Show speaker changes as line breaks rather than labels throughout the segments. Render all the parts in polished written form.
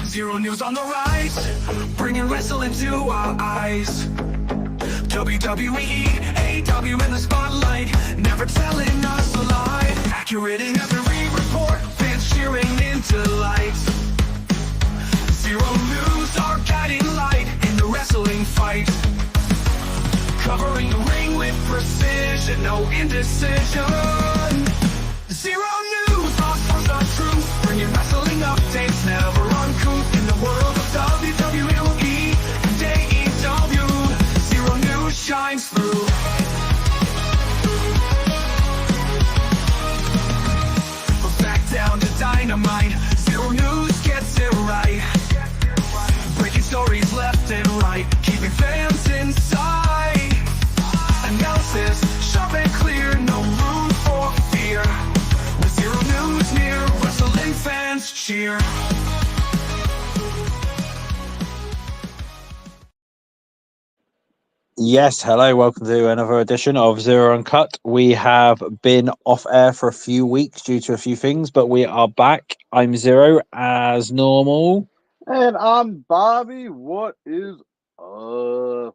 Xero News on the rise, bringing wrestling to our eyes. WWE, AW in the spotlight, never telling us a lie. Accurate in every report, fans cheering into light. Xero News, our guiding light in the wrestling fight. Covering the ring with precision, no indecision. Xero News, offers the truth, bringing wrestling updates, never uncouth. In the world of WWE and AEW, Xero News shines through. Back down to dynamite, Xero News gets it right. Breaking stories left and right, keeping fans inside. Analysis sharp and clear, no room for fear. With Xero News near, wrestling fans cheer.
Yes, hello, welcome to another edition of Xero Uncut. We have been off air for a few weeks due to a few things, but we are back. I'm Xero as normal.
And I'm Bobby. What is up?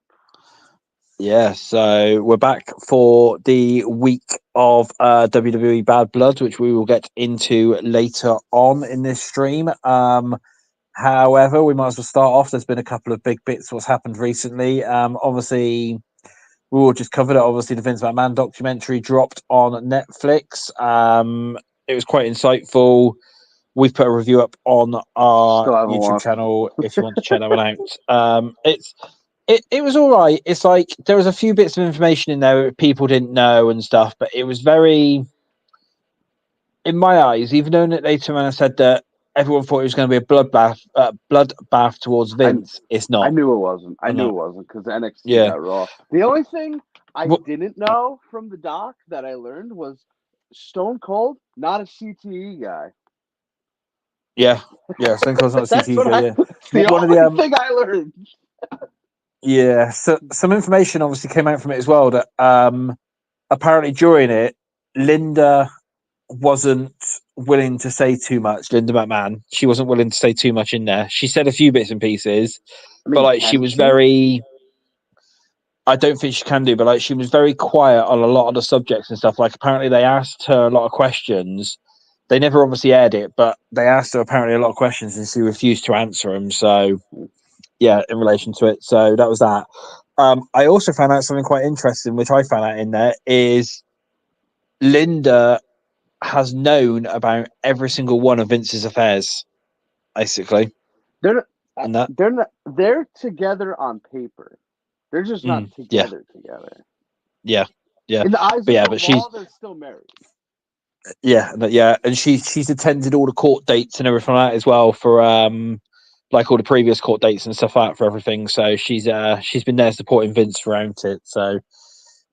Yeah, so we're back for the week of WWE Bad Blood, which we will get into later on in this stream. However, we might as well start off. There's been a couple of big bits what's happened recently. Obviously, we all just covered it. Obviously, the Vince McMahon documentary dropped on Netflix. It was quite insightful. We've put a review up on our YouTube channel if you want to check that one out. It was all right. It's like there was a few bits of information in there that people didn't know and stuff, but it was very, in my eyes, even though they turned around and said that everyone thought it was going to be a bloodbath towards Vince. It's not.
I knew it wasn't. I knew it wasn't because NXT got Raw. The only thing I didn't know from the doc that I learned was Stone Cold, not a CTE guy.
Yeah, Stone Cold's not a CTE guy.
The only thing I learned.
Yeah, so some information obviously came out from it as well that apparently during it, Linda wasn't willing to say too much. Linda McMahon, she wasn't willing to say too much in there. She said a few bits and pieces, but like she was very. I don't think she can do, but like she was very quiet on a lot of the subjects and stuff. Like apparently they asked her a lot of questions. They never obviously aired it, but they asked her apparently a lot of questions and she refused to answer them. So. Yeah, in relation to it. So that was that. I also found out something quite interesting, which I found out in there, is Linda has known about every single one of Vince's affairs, basically.
They're together on paper. They're just not together.
Yeah.
In the eyes of the law, they're still married.
Yeah, and she's attended all the court dates and everything like that as well for like all the previous court dates and stuff like that for everything. So she's been there supporting Vince throughout it. So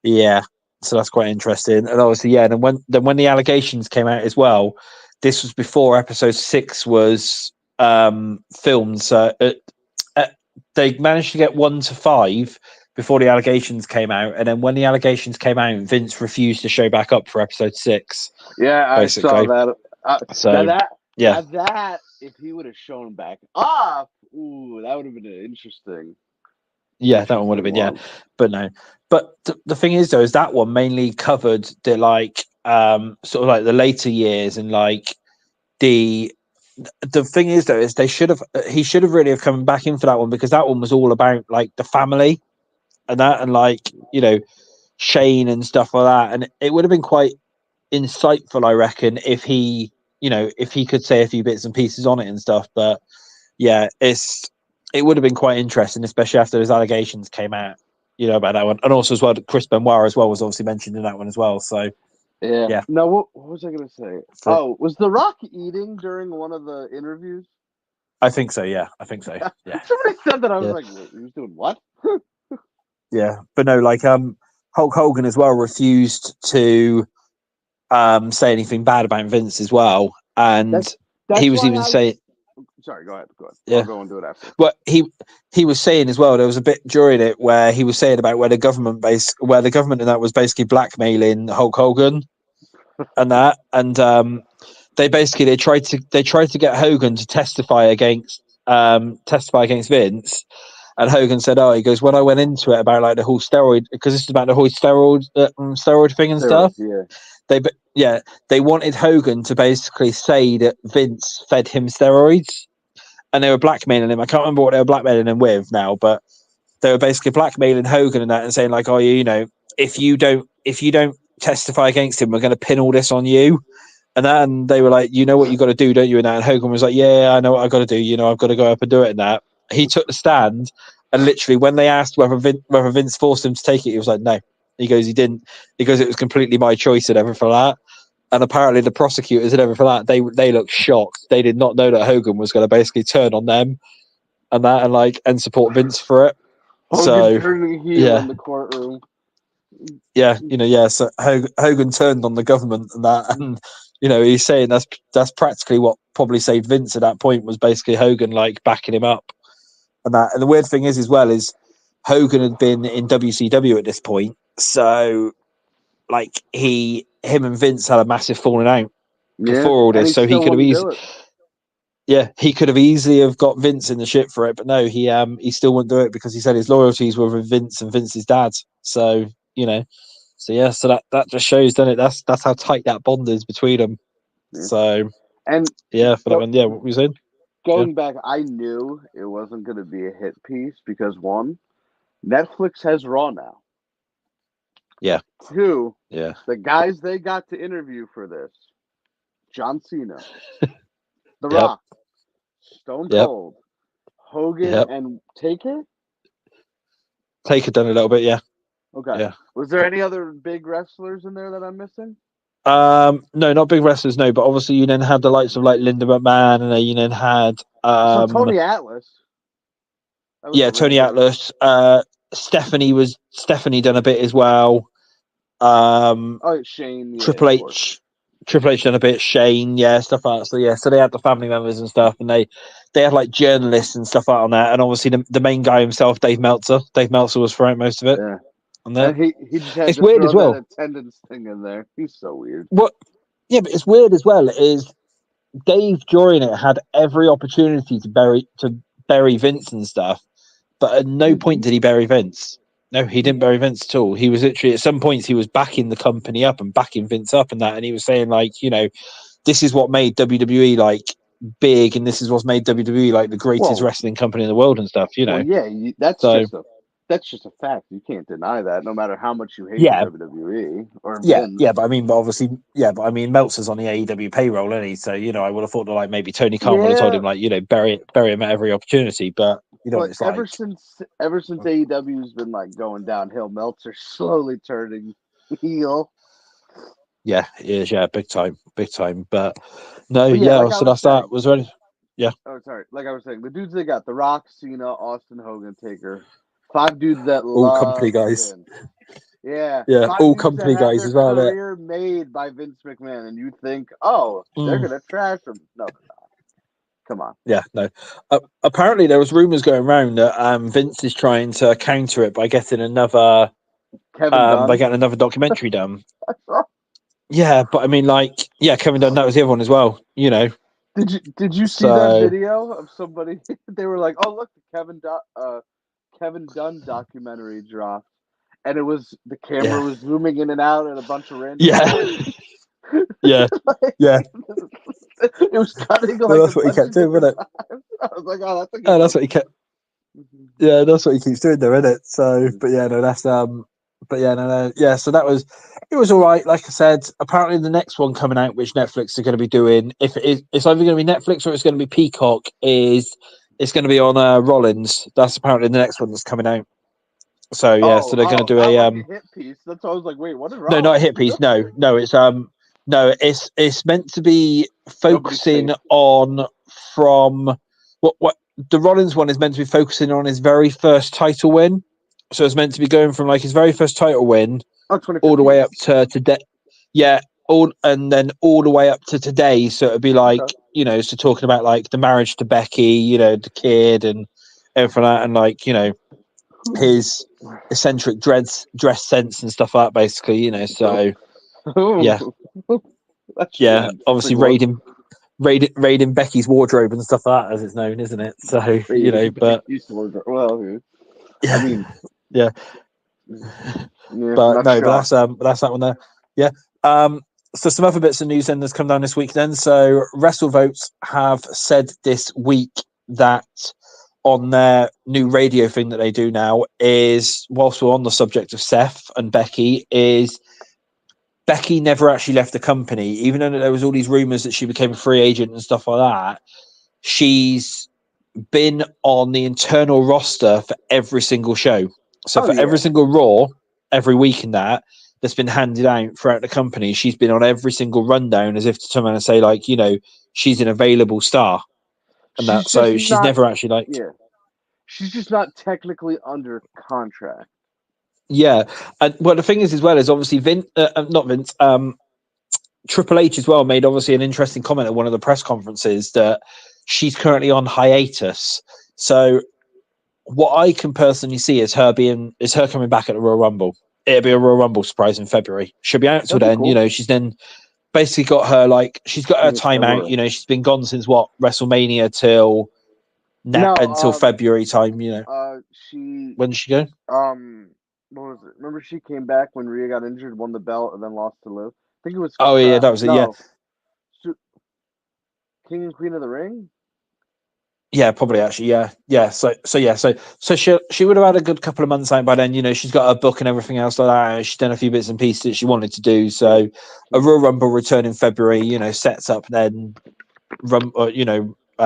yeah, so that's quite interesting. And obviously, yeah, and when the allegations came out as well, this was before episode 6 was filmed. So they managed to get 1 to 5 before the allegations came out, and then when the allegations came out, Vince refused to show back up for episode 6.
Yeah, basically. I saw that.
That
if he would have shown back up, that would have been interesting.
Yeah, that one would have been, yeah. But no. But the thing is, though, is that one mainly covered the, like, sort of like the later years and, like, the thing is, though, is he should have really have come back in for that one because that one was all about, like, the family and that and, like, you know, Shane and stuff like that. And it would have been quite insightful, I reckon, if he could say a few bits and pieces on it and stuff. But yeah, it would have been quite interesting, especially after those allegations came out, you know, about that one. And also as well, Chris Benoit as well was obviously mentioned in that one as well. So yeah.
No, what was I going to say? Was The Rock eating during one of the interviews?
I think so. Yeah, I think so. Yeah.
Somebody said that. I was like, he was doing what?
Yeah, but no, like Hulk Hogan as well refused to say anything bad about Vince as well, and he was even saying,
Sorry, go ahead. Go ahead.
Yeah.
I'll go and do it after.
Well, he was saying as well. There was a bit during it where he was saying about where the government in that was basically blackmailing Hulk Hogan and that, and they tried to get Hogan to testify against Vince. And Hogan said, "Oh, he goes when I went into it about like the whole steroid, because this is about the whole steroid thing and stuff. They wanted Hogan to basically say that Vince fed him steroids, and they were blackmailing him. I can't remember what they were blackmailing him with now, but they were basically blackmailing Hogan and that, and saying like, oh, if you don't testify against him, we're going to pin all this on you." And that, and they were like, you know what you got to do, don't you? And that, and Hogan was like, yeah, I know what I got to do. I've got to go up and do it. And that, he took the stand, and literally, when they asked whether Vince forced him to take it, he was like, no. He goes, he didn't. He goes, it was completely my choice and everything for that. And apparently, the prosecutors and everything for that, they looked shocked. They did not know that Hogan was going to basically turn on them and that, and support Vince for it.
Hogan turning heel in the courtroom.
So Hogan turned on the government and that, and he's saying that's practically what probably saved Vince at that point, was basically Hogan like backing him up and that. And the weird thing is as well is Hogan had been in WCW at this point, so like him and Vince had a massive falling out before all this, so he could have easily. Yeah, he could have easily have got Vince in the shit for it, but no, he still wouldn't do it because he said his loyalties were with Vince and Vince's dad. So so that just shows, doesn't it? That's how tight that bond is between them.
Yeah.
So
and
for that one, what were you saying?
Going back, I knew it wasn't going to be a hit piece because 1, Netflix has Raw now.
Yeah.
2, the guys they got to interview for this: John Cena, The Rock, Stone Cold, Hogan, and Taker.
Taker done a little bit, yeah.
Okay. Yeah. Was there any other big wrestlers in there that I'm missing?
No, not big wrestlers, no. But obviously, you then had the likes of like Linda McMahon, and then you then had
so Tony Atlas.
Tony Atlas. Stephanie done a bit as well.
Shane. Yeah,
Triple H done a bit. Shane, stuff like that. So they had the family members and stuff, and they had like journalists and stuff like on that. And obviously, the main guy himself, Dave Meltzer. Dave Meltzer was throughout most of it.
Yeah.
And
he just had
it's
to
weird
throw
as well.
That attendance thing in there. He's so weird.
What? Yeah, but it's weird as well. Is Dave during it had every opportunity to bury Vince and stuff, but at no point did he bury Vince. No, he didn't bury Vince at all. He was literally at some points he was backing the company up and backing Vince up and that, and he was saying like, this is what made WWE like big, and this is what's made WWE like the greatest wrestling company in the world and stuff.
Well, that's just a fact. You can't deny that, no matter how much you hate WWE or Vince.
But obviously, Meltzer's on the AEW payroll, isn't he? So I would have thought that like maybe Tony Khan would have told him like bury him at every opportunity, but it's
ever
like
since AEW's been like going downhill, Meltzer's slowly turning heel.
Yeah, he is. Yeah, big time. But no, so that's that. Was there any? Yeah.
Oh, sorry. Like I was saying, the dudes they got: The Rock, Cena, Austin, Hogan, Taker. 5 dudes that
all company guys.
Vince. Yeah,
all company guys as well.
Career made by Vince McMahon, and you think, they're gonna trash him? No, they're not. Come on.
Yeah, no. Apparently, there was rumors going around that Vince is trying to counter it by getting another documentary done. Yeah, but I mean, Kevin Dunn. That was the other one as well.
Did you see that video of somebody? They were like, "Oh, look, the Kevin Dunn documentary dropped," and it was the camera was zooming in and out at a bunch of random.
Yeah.
It was cutting.
That's what he kept doing, wasn't it?
I was like, "Oh, that's a good
that's what he kept. Yeah, that's what he keeps doing, though, isn't it? So, but yeah, no, that's yeah. So it was all right. Like I said, apparently the next one coming out, which Netflix are going to be doing, if it's either going to be Netflix or it's going to be Peacock, it's going to be on Rollins. That's apparently the next one that's coming out. So so they're going to do
a hit piece. That's why I was like, wait, what is wrong?
No, not a hit piece. No, it's meant to be focusing on from what the Rollins one is meant to be focusing on his very first title win. So it's meant to be going from like his very first title win all the way up to and then all the way up to today. So it'd be like,
Okay.
you know, so talking about like the marriage to Becky, you know, the kid and everything like that, and like, you know, his eccentric dress sense and stuff like that, basically, you know. So yeah,
That's
yeah,
an
obviously
interesting one.
raiding Becky's wardrobe and stuff like that, as it's known, isn't it? So you know, but
Well, I
yeah,
mean,
yeah,
yeah,
but
not
no,
shocked.
but that's that one there. Yeah. So some other bits of news then that's come down this week then. So WrestleVotes have said this week that on their new radio thing that they do now is, whilst we're on the subject of Seth and Becky, is Becky never actually left the company, even though there was all these rumors that she became a free agent and stuff like that. She's been on the internal roster for every single show. So
Oh
for
yeah,
every single Raw, every week in that's been handed out throughout the company, she's been on every single rundown as if to turn around and say, like, you know, she's an available star. And
she's
that,
just
so she's
not.
never actually like,
Yeah, she's just not technically under contract.
yeah. And well, the thing is, as well, is obviously not Vince, Triple H as well made obviously an interesting comment at one of the press conferences that she's currently on hiatus. So what I can personally see is her coming back at the Royal Rumble. It'll be a Royal Rumble surprise in February. She'll be out till
That'd be
then. You
cool.
know, she's then basically got her she's got
I
her
think it's
time out.
February.
You know, she's been gone since what, WrestleMania till
No,
until February time. You know,
she
when did she go?
what was it? Remember she came back when Rhea got injured, won the belt, and then lost to Liv. I think it was
Oh yeah, that was it. Yeah,
no, King and Queen of the Ring.
yeah, probably actually. Yeah, yeah. So she would have had a good couple of months out by then. You know, she's got her book and everything else like that. She's done a few bits and pieces that she wanted to do. So a Royal Rumble return in February, you know, sets up then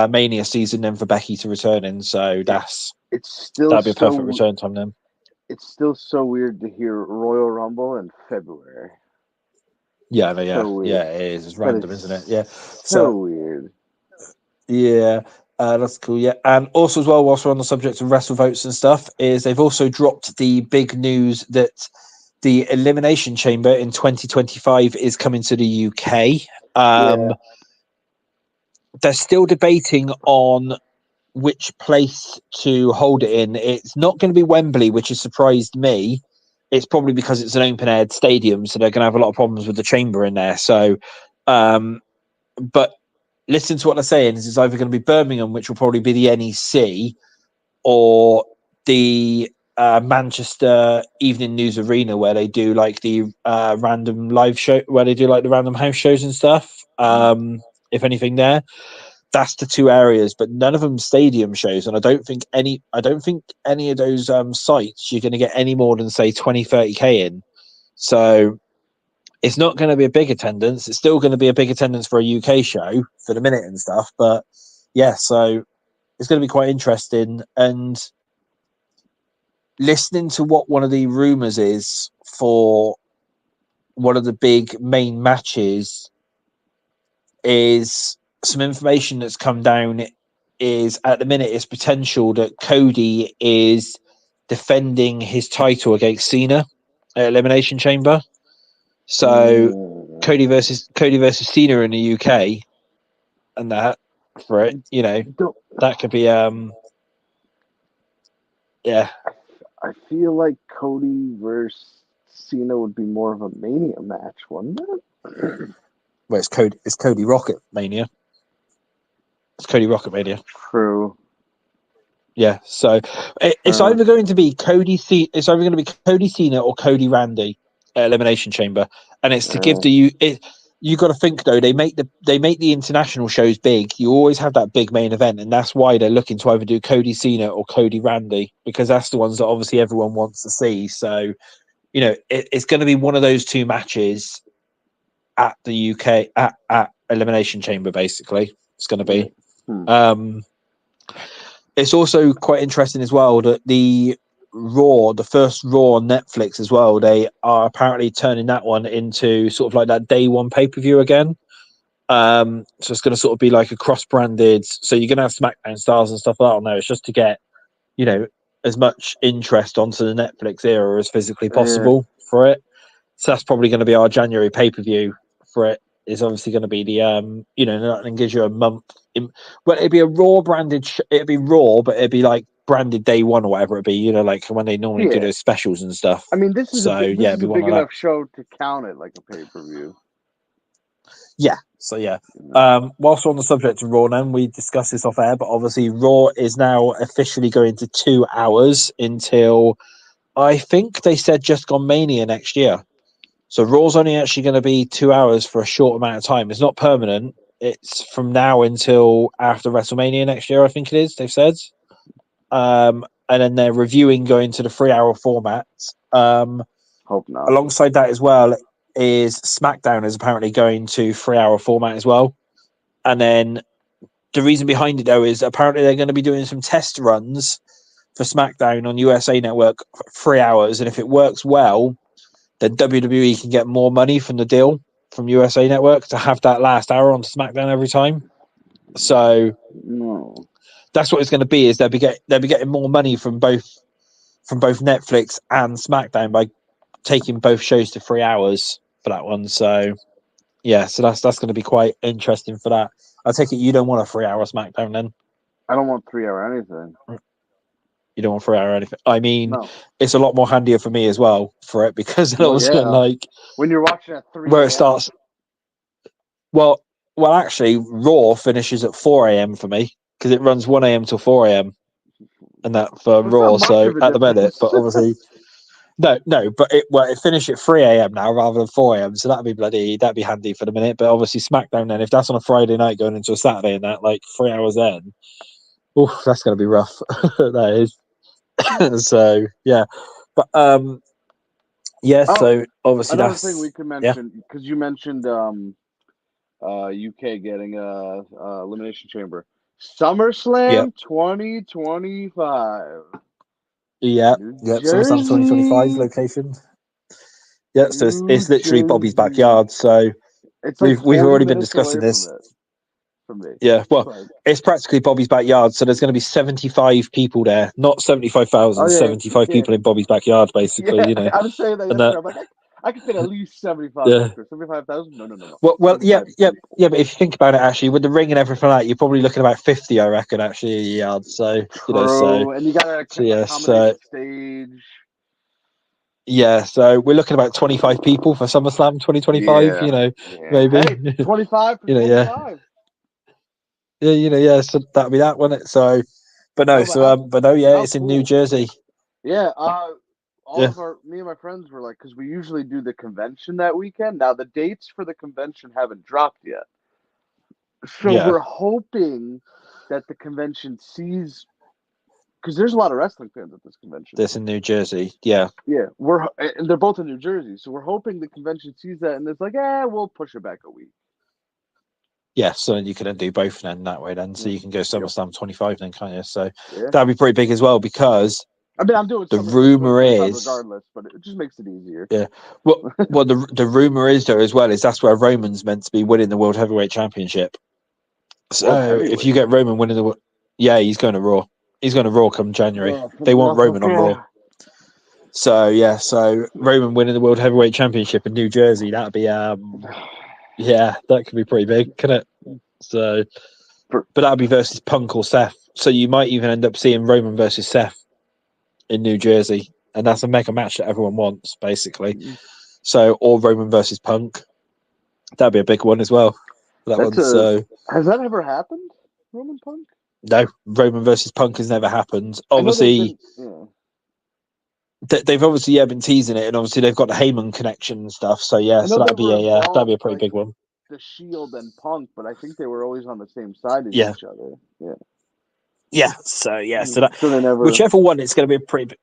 Mania season then for Becky to return in. So
It's still
that'd be a perfect
so.
return time then.
It's still so weird to hear Royal Rumble in February.
Yeah, no, yeah,
So
yeah.
weird.
It is. It's
That
random, isn't it? Yeah.
so
So
weird.
yeah, that's cool. Yeah, and also as well, whilst we're on the subject of wrestle votes and stuff, is they've also dropped the big news that the Elimination Chamber in 2025 is coming to the UK.
Yeah.
They're still debating on which place to hold it in. It's not going to be Wembley, which has surprised me. It's probably because it's an open aired stadium, so they're going to have a lot of problems with the chamber in there. So, but listen to what they're saying is it's either going to be Birmingham, which will probably be the NEC, or the Manchester Evening News Arena, where they do like the random live show, where they do like the random house shows and stuff. If anything, there, that's the two areas, but none of them stadium shows. And I don't think any of those sites you're going to get any more than say 20-30K in. So it's not going to be a big attendance. It's still going to be a big attendance for a UK show for the minute and stuff. But yeah, so it's going to be quite interesting. And listening to what one of the rumors is for one of the big main matches is some information that's come down is at the minute it's potential that Cody is defending his title against Cena at Elimination Chamber. So Cody versus Cena in the UK and that for it, you know,
Don't,
that could be yeah.
I feel like Cody versus Cena would be more of a Mania match, wouldn't it?
Well, it's Cody Rocket Mania. It's Cody Rocket Mania.
True.
Yeah, so it's either going to be It's either going to be Cody Cena or Cody Randy at Elimination Chamber, and it's to give you got to think though, they make the international shows big. You always have that big main event, and that's why they're looking to either do Cody Cena or Cody Randy, because that's the ones that obviously everyone wants to see. So you know it's going to be one of those two matches at the UK at Elimination Chamber. Basically, it's going to be. It's also quite interesting as well that the first Raw on Netflix as well, they are apparently turning that one into sort of like that day one pay-per-view again. So it's going to sort of be like a cross-branded. So you're going to have SmackDown stars and stuff like that on there. It's just to get, you know, as much interest onto the Netflix era as physically possible for it. So that's probably going to be our January pay-per-view for it is obviously going to be the that gives you a month. Well, it'd be a Raw branded. It'd be Raw, but it'd be like branded day one or whatever it'd be. Like when they normally do those specials and stuff.
I mean, this is
it'd be
a
one
big
of that.
enough show to count it like a pay-per-view.
Yeah. So yeah. Whilst we're on the subject of Raw, then we discussed this off air, but obviously Raw is now officially going to 2 hours until I think they said just gone Mania next year. So Raw's only actually going to be 2 hours for a short amount of time. It's not permanent. It's from now until after WrestleMania next year, I think it is, they've said. And then they're reviewing going to the 3-hour format.
Hope not.
Alongside that as well is SmackDown is apparently going to 3-hour format as well. And then the reason behind it, though, is apparently they're going to be doing some test runs for SmackDown on USA Network for 3 hours. And if it works well, then WWE can get more money from the deal from USA Network to have that last hour on SmackDown every time. So that's what it's going to be. Is they'll be getting more money from both Netflix and SmackDown by taking both shows to 3 hours for that one. So yeah, so that's going to be quite interesting for that. I take it you don't want a 3-hour SmackDown then?
I don't want 3-hour anything.
You don't want 3-hour anything. I mean, it's a lot more handier for me as well for it because it also like
when you're watching at 3
where it starts. Well, actually, Raw finishes at 4 a.m. for me because it runs 1 a.m. till 4 a.m. and that for Raw. So at the minute, but obviously, no, but it finished at 3 a.m. now rather than 4 a.m. So that'd be handy for the minute. But obviously, SmackDown then if that's on a Friday night going into a Saturday and that like 3 hours in, that's going to be rough. That is. So yeah, but so obviously
another
that's
thing we could mention because you mentioned UK getting a elimination chamber. SummerSlam 2025.
Yeah, SummerSlam 2025 location. Yeah, so it's literally Bobby's backyard. So
it's like
we've already been discussing this.
From me.
Yeah, well, it's practically Bobby's backyard. So there's going to be 75 people there, not 75,000, 75 people in Bobby's backyard, basically.
I was saying that yesterday. I'm like, I could fit at least 75.
Yeah.
75,000? No.
Well, yeah. But if you think about it, actually, with the ring and everything like that, you're probably looking at about 50, I reckon, actually, a yard. So,
True. And you got to accommodate stage.
Yeah, so we're looking at about 25 people for SummerSlam 2025, maybe.
Hey, 25 for 25.
Yeah, so that'll be that, won't it? So, but no, it's in New Jersey.
Yeah, me and my friends were like, because we usually do the convention that weekend. Now, the dates for the convention haven't dropped yet. So we're hoping that the convention sees, because there's a lot of wrestling fans at this convention.
This in New Jersey, yeah.
Yeah, and they're both in New Jersey, so we're hoping the convention sees that and it's like, we'll push it back a week.
Yeah, so you can do both then that way then. So you can go SummerSlam 25 then, can't you? So that'd be pretty big as well because
I'm doing
the rumor is
regardless, but it just makes it easier.
Yeah. Well, the rumor is there as well is that's where Roman's meant to be winning the World Heavyweight Championship. So if you get Roman winning he's going to Raw. He's going to Raw come January. They want Roman on Raw. So Roman winning the World Heavyweight Championship in New Jersey, that'd be that could be pretty big, couldn't it? So, but that'd be versus Punk or Seth. So you might even end up seeing Roman versus Seth in New Jersey, and that's a mega match that everyone wants, basically. So, or Roman versus Punk, that'd be a big one as well.
Has that ever happened? Roman Punk?
No, Roman versus Punk has never happened. Obviously, they've obviously been teasing it, and obviously they've got the Heyman connection and stuff. So so that'd be a pretty big one.
The Shield and Punk, but I think they were always on the same side as each other.
So that they never... whichever one, it's going to be a pretty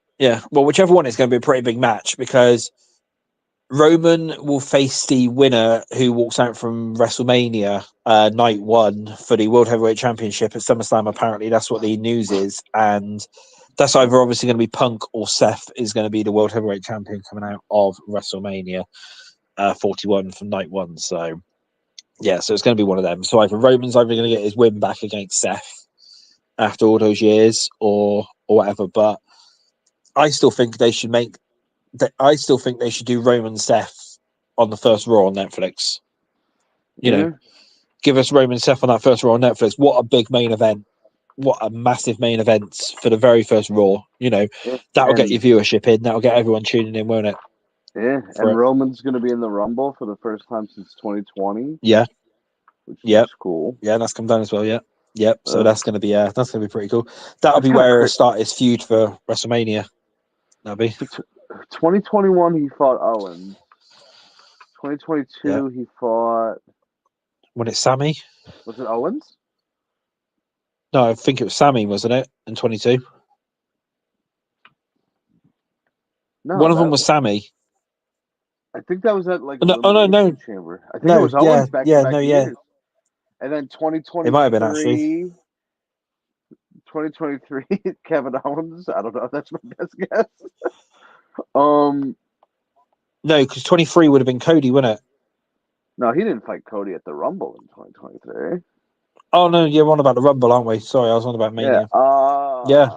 whichever one is going to be a pretty big match because Roman will face the winner who walks out from WrestleMania night one for the World Heavyweight Championship at SummerSlam. Apparently, that's what the news is, and that's either obviously going to be Punk or Seth is going to be the World Heavyweight Champion coming out of WrestleMania 41 from night one. So, so it's going to be one of them. So either Roman's going to get his win back against Seth after all those years or whatever. But I still think they should do Roman Seth on the first Raw on Netflix. You know, give us Roman Seth on that first Raw on Netflix. What a big main event. What a massive main event for the very first Raw. You know, that'll get your viewership in. That'll get everyone tuning in, won't it?
Yeah, and Roman's going to be in the Rumble for the first time since 2020.
Yeah.
Which is cool.
Yeah, that's come down as well, yeah. Yep. So that's gonna be pretty cool. That'll be where he'll start his feud for WrestleMania. That'll be
2021 he fought Owens. 2022 he fought
when it's Sammy.
Was it Owens?
No, I think it was Sammy, wasn't it? In 22.
No,
one of them was Sammy.
I think that was at like
no,
Chamber. I think it was Owens back to back years. And then 2023,
it might have been actually
2023 Kevin Owens. I don't know. That's my best guess. No,
because 23 would have been Cody, wouldn't it?
No, he didn't fight Cody at the Rumble in 2023.
Oh no, you're on about the Rumble, aren't we? Sorry, I was on about Mania.
Yeah.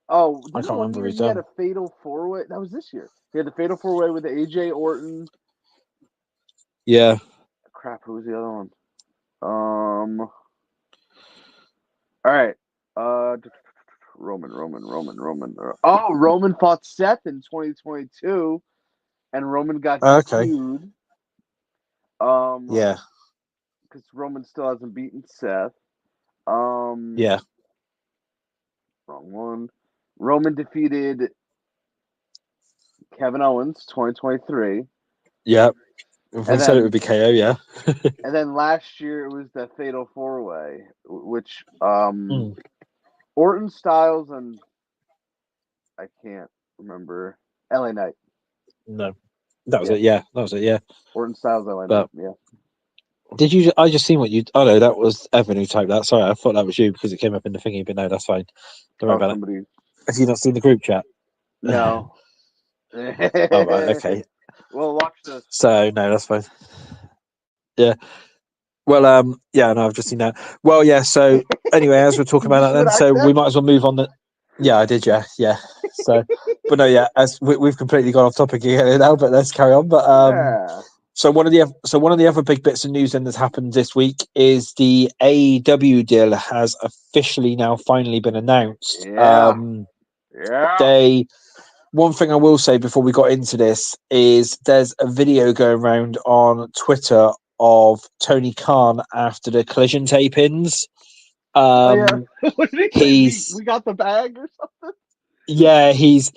Oh,
I can't remember.
He had a fatal 4-way. That was this year. He had the fatal 4-way with AJ Orton.
Yeah.
Crap. Who was the other one? All right. Roman. Oh, Roman fought Seth in 2022, and Roman got DQ'd.
Yeah.
Because Roman still hasn't beaten Seth.
Yeah.
Wrong one. Roman defeated Kevin Owens 2023.
Yeah. We said it would be KO, yeah.
And then last year it was the Fatal 4-Way, which Orton, Styles, and I can't remember. LA Knight.
No. That was it, yeah.
Orton, Styles, LA Knight, yeah.
Did you? I just seen what you. Oh no, that was Evan who typed that. Sorry, I thought that was you because it came up in the thingy. But no, that's fine. Don't worry about it. Have you not seen the group chat?
No.
Oh right, okay.
Well, watch this.
So no, that's fine. Yeah. Well, yeah, no, I've just seen that. Well, yeah. So anyway, as we're talking about that, then, so we might as well move on. Yeah, I did. Yeah. So, but no, yeah, as we've completely gone off topic here now, but let's carry on. But So one of the other big bits of news then that's happened this week is the AEW deal has officially now finally been announced. One thing I will say before we got into this is there's a video going around on Twitter of Tony Khan after the Collision tapings.
What did he say? We got the bag or something?
Yeah, he's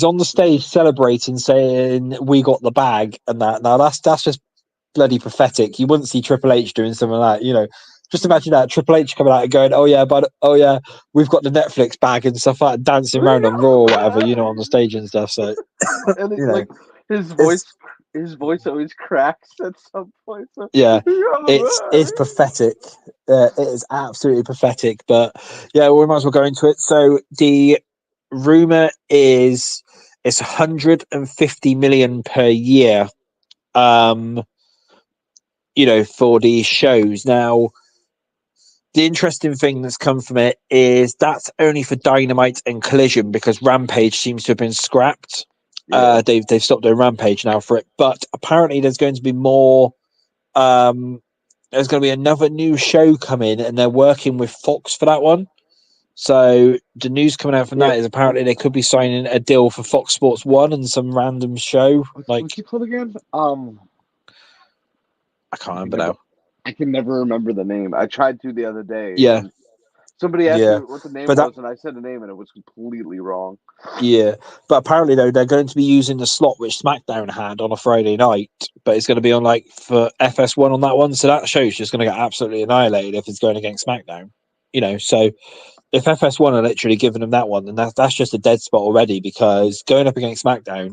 on the stage celebrating, saying we got the bag and that. Now that's just bloody pathetic. You wouldn't see Triple H doing something like that, you know. Just imagine that Triple H coming out and going, "Oh yeah, we've got the Netflix bag and stuff like that," dancing around on Raw or whatever, you know, on the stage and stuff. So,
and like his voice always cracks at some point. So.
Yeah, it's pathetic. It is absolutely pathetic. But yeah, we might as well go into it. So the rumor is it's 150 million per year. You know, for these shows. Now, the interesting thing that's come from it is that's only for Dynamite and Collision because Rampage seems to have been scrapped. Yeah. They've stopped doing Rampage now for it, but apparently there's going to be more. There's going to be another new show coming, and they're working with Fox for that one. So the news coming out from that is apparently they could be signing a deal for Fox Sports 1 and some random show.
What's it called again?
I can't remember now.
I can never remember the name. I tried to the other day.
Yeah.
Somebody asked me what the name was, and I said the name, and it was completely wrong.
Yeah. But apparently, though, they're going to be using the slot which SmackDown had on a Friday night, but it's going to be on, like, for FS1 on that one. So that show's just going to get absolutely annihilated if it's going against SmackDown. You know, so if FS1 are literally giving them that one, then that's just a dead spot already because going up against SmackDown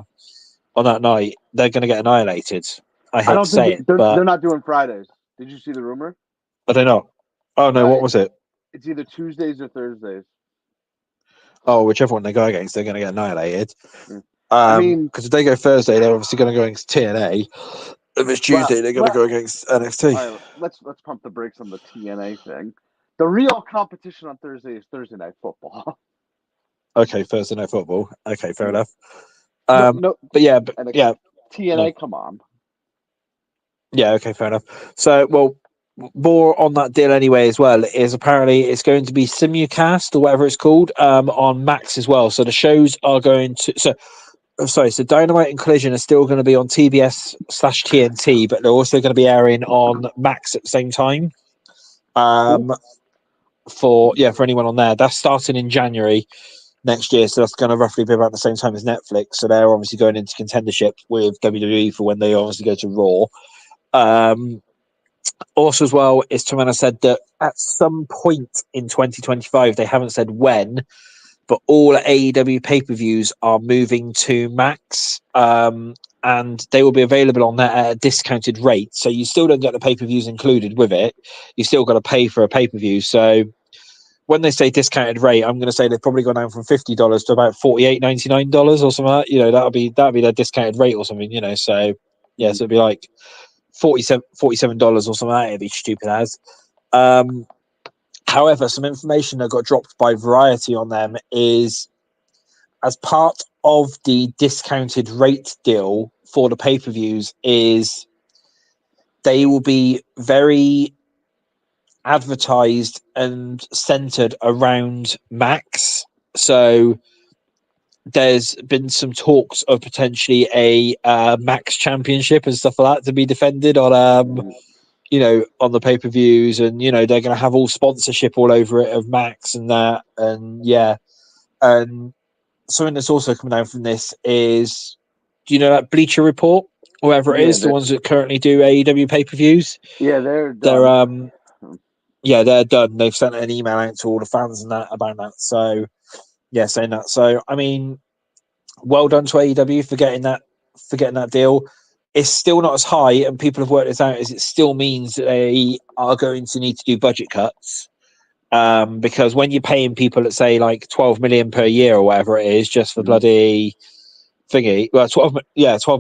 on that night, they're going to get annihilated. I hate to say it, but
they're not doing Fridays. Did you see the rumor?
I don't know. Oh no, what was it?
It's either Tuesdays or Thursdays.
Oh, whichever one they go against, they're going to get annihilated.
I mean,
because if they go Thursday, they're obviously going to go against TNA. If it's Tuesday, they're going to go against NXT.
Right, let's pump the brakes on the TNA thing. The real competition on Thursday is Thursday Night Football.
Okay, Thursday Night Football. Okay, fair enough. But yeah,
TNA, come on.
Yeah, okay, fair enough. So, well, more on that deal anyway as well is apparently it's going to be simulcast or whatever it's called on Max as well. So the shows are going to so Dynamite and Collision are still going to be on TBS/TNT, but they're also going to be airing on Max at the same time. For anyone on there, that's starting in January next year, so that's going to roughly be about the same time as Netflix. So they're obviously going into contendership with WWE for when they obviously go to Raw. Also, as well, is Tamana said that at some point in 2025, they haven't said when, but all AEW pay-per-views are moving to Max, and they will be available on that at a discounted rate. So you still don't get the pay-per-views included with it. You still got to pay for a pay-per-view. So when they say discounted rate, I'm going to say they've probably gone down from $50 to about $48.99 or something like that. You know, that'll be their discounted rate or something. You know, so yeah, so it'd be like $47 or something like that. It'd be stupid as. However, some information that got dropped by Variety on them is as part of the discounted rate deal for the pay-per-views is they will be very advertised and centered around Max. So there's been some talks of potentially a Max Championship and stuff like that to be defended on on the pay-per-views, and they're going to have all sponsorship all over it of Max and that, and and something that's also coming down from this is, do you know that Bleacher Report, whoever it is, the ones that currently do AEW pay-per-views?
Yeah, they're
done. They're done. They've sent an email out to all the fans and that about that. So saying that. So I mean, well done to AEW for getting that deal. It's still not as high, and people have worked this out, as it still means that they are going to need to do budget cuts. Because when you're paying people at say like 12 million per year or whatever it is, just for bloody thingy, well, 12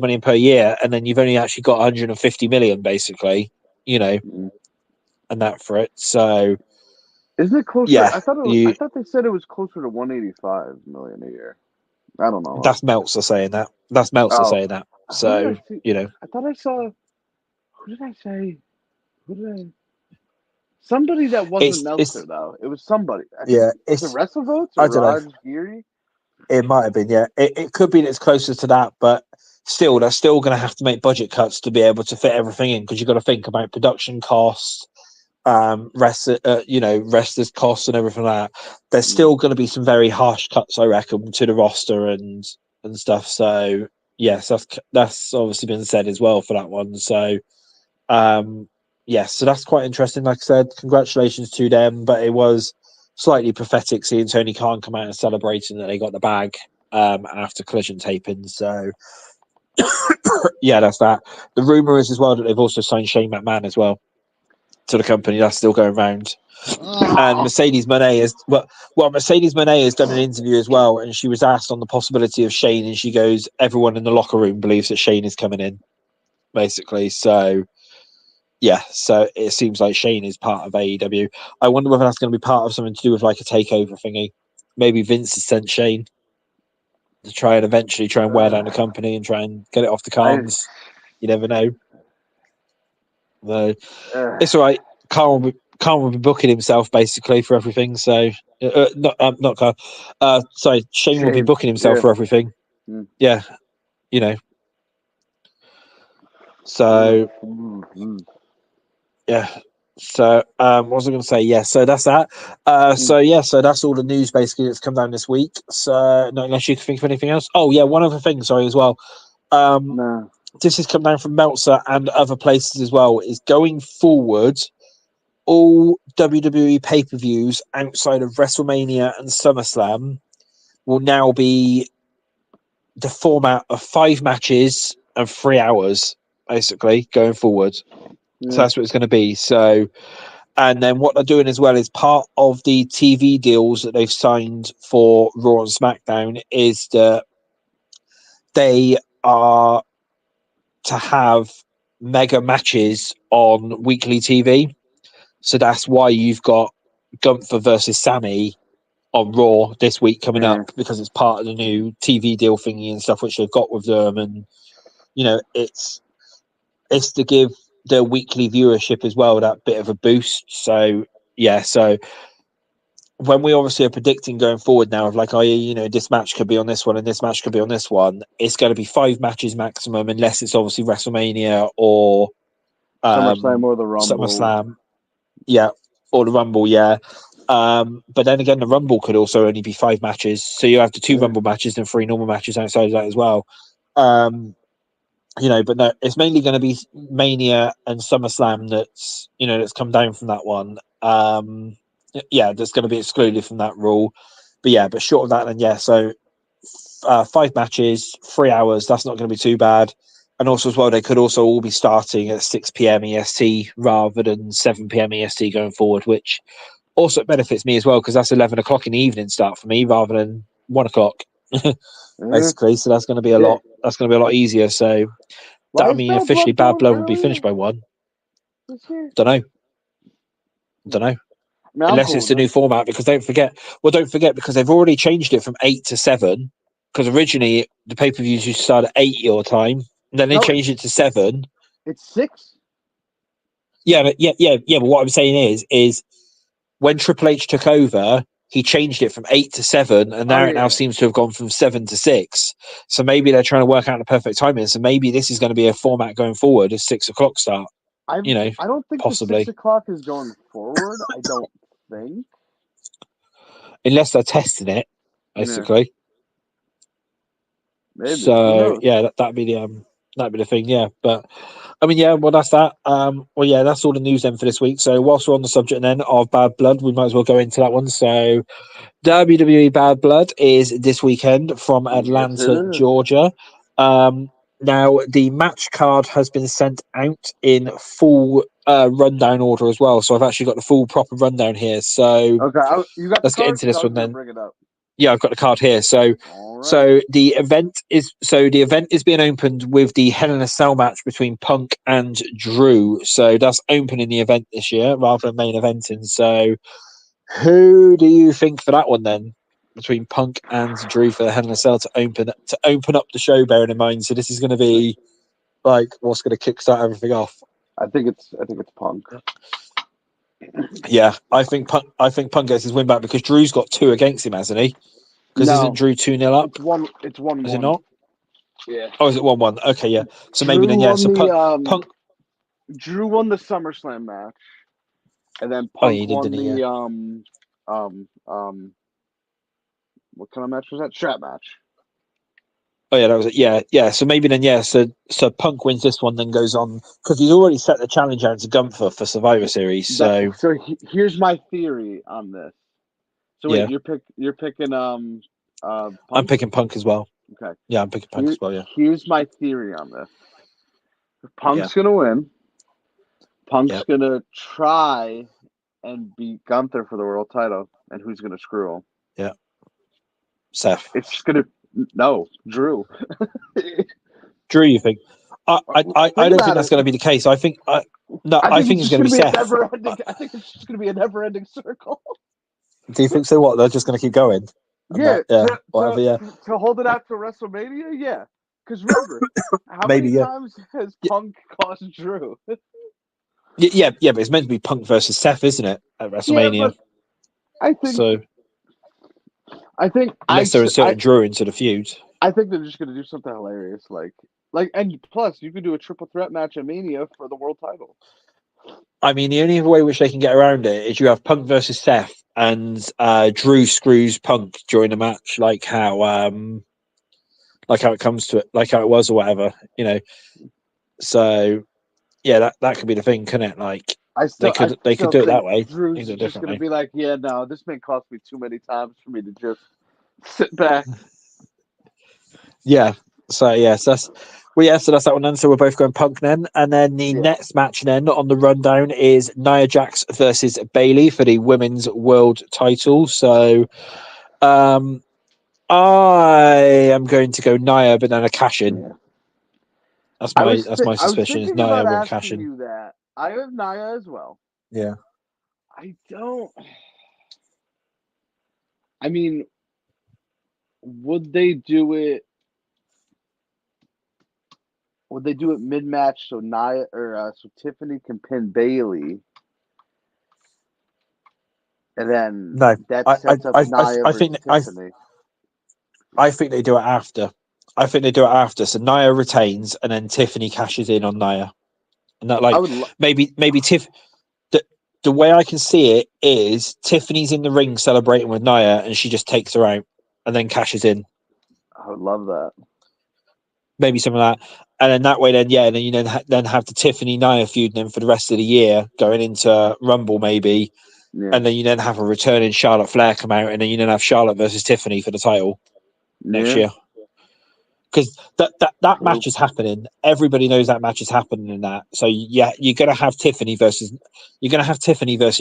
million per year, and then you've only actually got 150 million basically, and that for it. So
isn't it closer?
yeah,
I thought they said it was closer to 185 million a year. I don't know.
That's Meltzer saying that. So
I thought I saw. Who did I say? Who did I? Somebody that wasn't Meltzer though. It was somebody. I think was it WrestleVotes or
I don't
Raj
know.
Geary?
It might have been. Yeah, it could be that it's closer to that, but still, they're still going to have to make budget cuts to be able to fit everything in, because you've got to think about production costs, wrestlers' costs and everything like that. There's still going to be some very harsh cuts, I reckon, to the roster and stuff. So yes, that's obviously been said as well for that one. So so that's quite interesting. Like I said, congratulations to them, but it was slightly pathetic seeing Tony Khan come out and celebrating that they got the bag after Collision taping. So that's that. The rumor is as well that they've also signed Shane McMahon as well to the company. That's still going around. And Mercedes Moné has done an interview as well, and she was asked on the possibility of Shane, and she goes, everyone in the locker room believes that Shane is coming in, basically. So so it seems like Shane is part of AEW. I wonder whether that's going to be part of something to do with like a takeover thingy. Maybe Vince has sent Shane to try and eventually wear down the company and try and get it off the cards. You never know. It's all right. Khan will be booking himself basically for everything. So not Khan. Shane will be booking himself for everything. Yeah, So So what was I going to say? Yeah, so that's that. So that's all the news basically that's come down this week. So not unless you can think of anything else. Oh yeah, one other thing. Sorry as well.
No.
This has come down from Meltzer and other places as well. Is going forward, all WWE pay-per-views outside of WrestleMania and SummerSlam will now be the format of 5 matches and 3 hours, basically going forward. So that's what it's going to be. So. And then what they're doing as well is part of the TV deals that they've signed for Raw and SmackDown is that they are to have mega matches on weekly TV. So that's why you've got Gunther versus Sammy on Raw this week coming up, because it's part of the new TV deal thingy and stuff which they've got with them. And, it's to give the weekly viewership as well, that bit of a boost. So yeah, so when we obviously are predicting going forward now of like, oh, you know, this match could be on this one and this match could be on this one, it's going to be 5 matches maximum, unless it's obviously WrestleMania or
SummerSlam or the Rumble.
SummerSlam, yeah, or the Rumble, yeah. But then again, the Rumble could also only be 5 matches, so you have the 2 Rumble matches and 3 normal matches outside of that as well. You know, but no, it's mainly going to be Mania and SummerSlam that's, you know, that's come down from that one. Yeah, that's going to be excluded from that rule. But yeah, but short of that, then yeah, so 5 matches, 3 hours. That's not going to be too bad. And also as well, they could also all be starting at 6 p.m. EST rather than 7 p.m. EST going forward, which also benefits me as well because that's 11 o'clock in the evening start for me rather than 1 o'clock, basically. So that's going to be a lot. That's going to be a lot easier. So
Why
I
is
mean, officially, Bad
going
Blood will be finished
earlier
by 1.
this year?
Don't know. Don't know.
I mean, I'm
Unless
cool
it's
with
the new
that.
format, because don't forget because they've already changed it from 8 to 7. Because originally the pay per views used to start at 8 your time, and then they
No,
changed it to 7.
It's 6.
Yeah, but yeah. But what I'm saying is when Triple H took over, he changed it from 8 to 7, and
Oh
now it now
yeah.
seems to have gone from 7 to 6. So maybe they're trying to work out the perfect timing. So maybe this is going to be a format going forward, a 6 o'clock start. You know,
I don't think the 6
possibly,
o'clock is going forward. I don't think.
unless they're testing it,
Yeah,
basically.
maybe. Who
So
knows?
yeah, that'd be the thing. Yeah, but I mean, yeah, well, that's that. Well, yeah, that's all the news then for this week. So whilst we're on the subject then of Bad Blood, we might as well go into that one. So WWE Bad Blood is this weekend from
Yes, it
Atlanta,
is.
Georgia. Now the match card has been sent out in full rundown order as well. So I've actually got the full proper rundown here. So
Okay, you got the
let's get
card
into
because I
this
was
one
gonna
then.
bring it up.
Yeah, I've got the card here. So
All right.
so the event is being opened with the Hell in a Cell match between Punk and Drew. So that's opening the event this year rather than main eventing. So who do you think for that one then? Between Punk and Drew for the Hell in a Cell to open up the show, bearing in mind. So this is gonna be like what's gonna kickstart everything off.
I think it's Punk.
Yeah, I think Punk gets his win back because Drew's got 2 against him, hasn't he? Because
No,
isn't Drew 2-0 up?
it's one. It's 1-1.
Is it not?
Yeah.
Oh, is it 1-1? Okay, yeah. So maybe
Drew
then, yeah.
won
So Punk.
Drew won the SummerSlam match, and then
Oh, yeah,
Punk
he did,
won
didn't he? Yeah.
the what kind of match was that? Strap match.
Oh, yeah, that was it. Yeah, yeah. So maybe then, yeah. So Punk wins this one, then goes on because he's already set the challenge out to Gunther for Survivor Series. So
Here's my theory on this. So wait,
yeah,
you're picking
I'm
Punk?
picking Punk as well.
Okay.
Yeah, I'm picking Punk as well. Yeah,
Here's my theory on this.
yeah,
Punk's gonna win. Punk's
yeah.
gonna try and beat Gunther for the world title, and who's gonna screw him?
Yeah. Seth.
It's just gonna Drew.
Drew, you think? I
Think
don't think
about
that's
it.
going to be the case. I think no,
I
I
think
think
it's
it's
just
going to
gonna
be
be a
Seth.
never-ending. I think it's just gonna be a never-ending circle.
Do you think so? What they're just going to keep going? And
Yeah,
that, yeah, whatever. Yeah,
to hold it out to WrestleMania. Yeah, because remember, how
maybe.
many
Yeah,
times has
yeah,
Punk caused Drew?
yeah. But it's meant to be Punk versus Seth, isn't it? At
Yeah,
WrestleMania.
but I think
So
I think
unless they're inserting Drew into the feud.
I think they're just gonna do something hilarious, and plus you could do a triple threat match at Mania for the world title.
I mean, the only way which they can get around it is you have Punk versus Seth, and Drew screws Punk during the match, like how it comes to it, like how it was or whatever, you know. So yeah, that could be the thing, couldn't it? Like
I
they could
still
do it
think
that way. They could
Drew's
do it
just gonna
differently.
be like, yeah, no, this may cost me too many times for me to just sit back.
Yeah. So yes, that's well, yeah. So that's that one. Then, so we're both going Punk then, and then the
Yeah,
next match then on the rundown is Nia Jax versus Bailey for the women's world title. So, I am going to go Nia, but then a cash in.
yeah.
That's my
I was
suspicion. Is
thinking
Nia
about
will cash
asking
in.
you that. I have Naya as well.
Yeah.
I don't. I mean, would they do it? would they do it mid-match so so Tiffany can pin Bailey, and then
No,
that
I, I,
sets up
I, I,
Nia
I
versus
think
Tiffany?
I think they do it after. I think they do it after. So Nia retains, and then Tiffany cashes in on Nia, and that
I
like
would.
maybe Tiff. The way I can see it is Tiffany's in the ring celebrating with Nia, and she just takes her out, and then cashes in.
I would love that.
Maybe some of that, and then that way, then you then have the Tiffany Nia feud then for the rest of the year going into Rumble maybe,
Yeah.
and then you then have a returning Charlotte Flair come out, and then you then have Charlotte versus Tiffany for the title next year. Because that
True.
match is happening. Everybody knows that match is happening in that. So yeah, you're gonna have Tiffany versus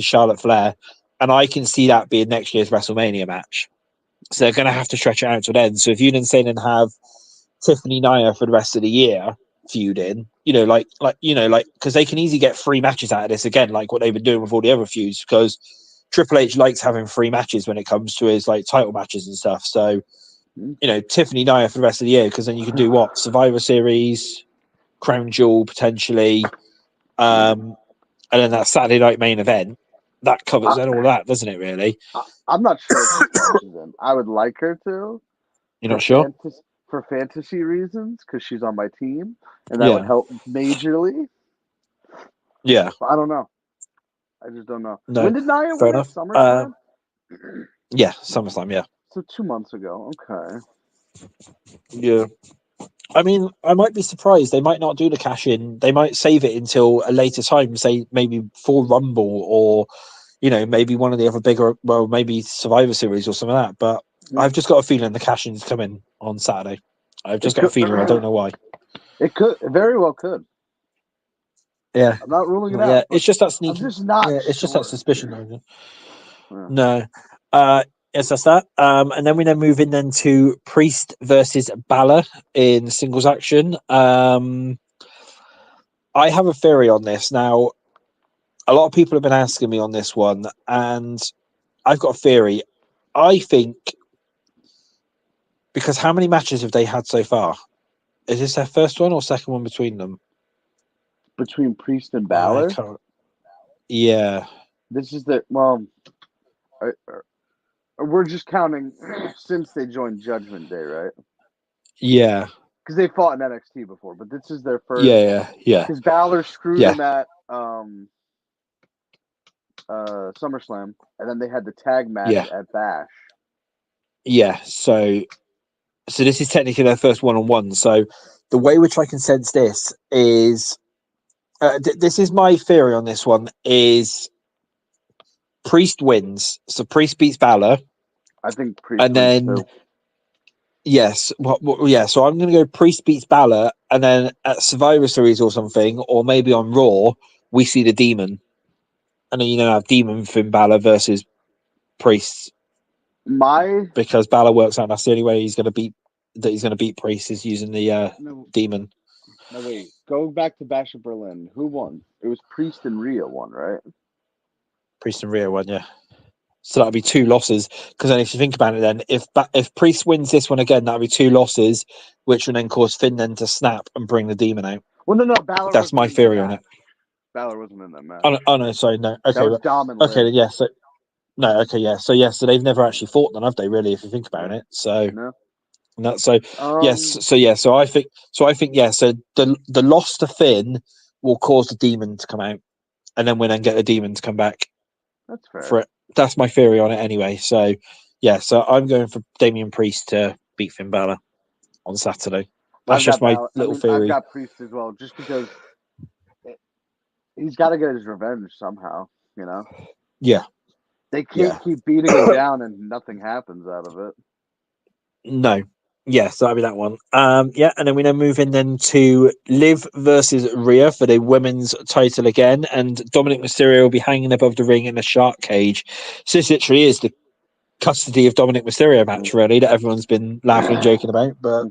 Charlotte Flair, and I can see that being next year's WrestleMania match. So they're gonna have to stretch it out to then. So if you then say then have Tiffany Nia for the rest of the year feuding, because they can easily get 3 matches out of this again, like what they've been doing with all the other feuds. Because Triple H likes having 3 matches when it comes to his like title matches and stuff. So Tiffany Nia for the rest of the year, because then you can do what Survivor Series, Crown Jewel potentially, and then that Saturday night main event that covers all that, doesn't it? Really,
I'm not sure if she cashes in. I would like her to.
you're not sure?
For fantasy reasons, because she's on my team, and that would
Yeah,
help majorly.
yeah.
But I don't know. I just don't know.
No,
When did Nia
fair
win at
enough.
SummerSlam?
Yeah, SummerSlam. Yeah,
So 2 months ago. Okay.
yeah. I mean, I might be surprised. They might not do the cash in. They might save it until a later time, say maybe for Rumble or, maybe one of the other bigger, well, maybe Survivor Series or something like that. But I've just got a feeling the cash in's coming on Saturday. I've just got a feeling. I don't know why.
It could. It very well could.
Yeah.
I'm not ruling it
Yeah.
out.
It's just that sneaky.
I'm just not
Yeah. It's
sure.
just that suspicion.
Yeah.
No. Yes, that's that. And then we move in then to Priest versus Balor in singles action. I have a theory on this. Now, a lot of people have been asking me on this one, and I've got a theory. I think because how many matches have they had so far? Is this their first one or second one between them?
Between Priest and Balor?
Yeah.
This is we're just counting since they joined Judgment Day, right?
Yeah.
Because they fought in NXT before, but this is their first.
Yeah.
Because Balor screwed him at SummerSlam, and then they had the tag match at Bash.
Yeah. So this is technically their first one-on-one. So the way which I can sense this is, this is my theory on this one, is Priest wins. So Priest beats Balor.
I think Priest
and
wins
then
too.
Yes, yeah. So I'm going to go Priest beats Balor, and then at Survivor Series or something, or maybe on Raw, we see the Demon, and then have Demon Finn Balor versus Priest. Because Balor works out that's the only way he's going to beat Priest is using the Demon.
No, wait. Going back to Bash of Berlin, who won? It was Priest and Rhea won, right?
Priest and Rhea won, yeah. So that'll be 2 losses. Because then, if you think about it, then if Priest wins this one again, that'll be 2 losses, which will then cause Finn then to snap and bring the Demon out.
Well, no, Balor.
That's my theory on it.
Balor wasn't in that match.
Oh no, sorry, no. Okay,
that was Dom and
okay,
Liv.
yeah. So no, okay, yeah. So they've never actually fought then, have they? Really, if you think about it. So
no.
Yes. So yeah. So I think yeah. So the loss to Finn will cause the Demon to come out, and then we then get the Demon to come back.
That's fair.
For it. That's my theory on it anyway. So yeah. So I'm going for Damian Priest to beat Finn Balor on Saturday. That's just my little theory.
I've got Priest as well, just because he's got to get his revenge somehow.
Yeah.
They can't keep beating him down and nothing happens out of it.
No. Yeah, so that'll be that one. Yeah, and then we move in then to Liv versus Rhea for the women's title again, and Dominic Mysterio will be hanging above the ring in a shark cage. So this literally is the custody of Dominic Mysterio match, really, that everyone's been laughing and joking about. But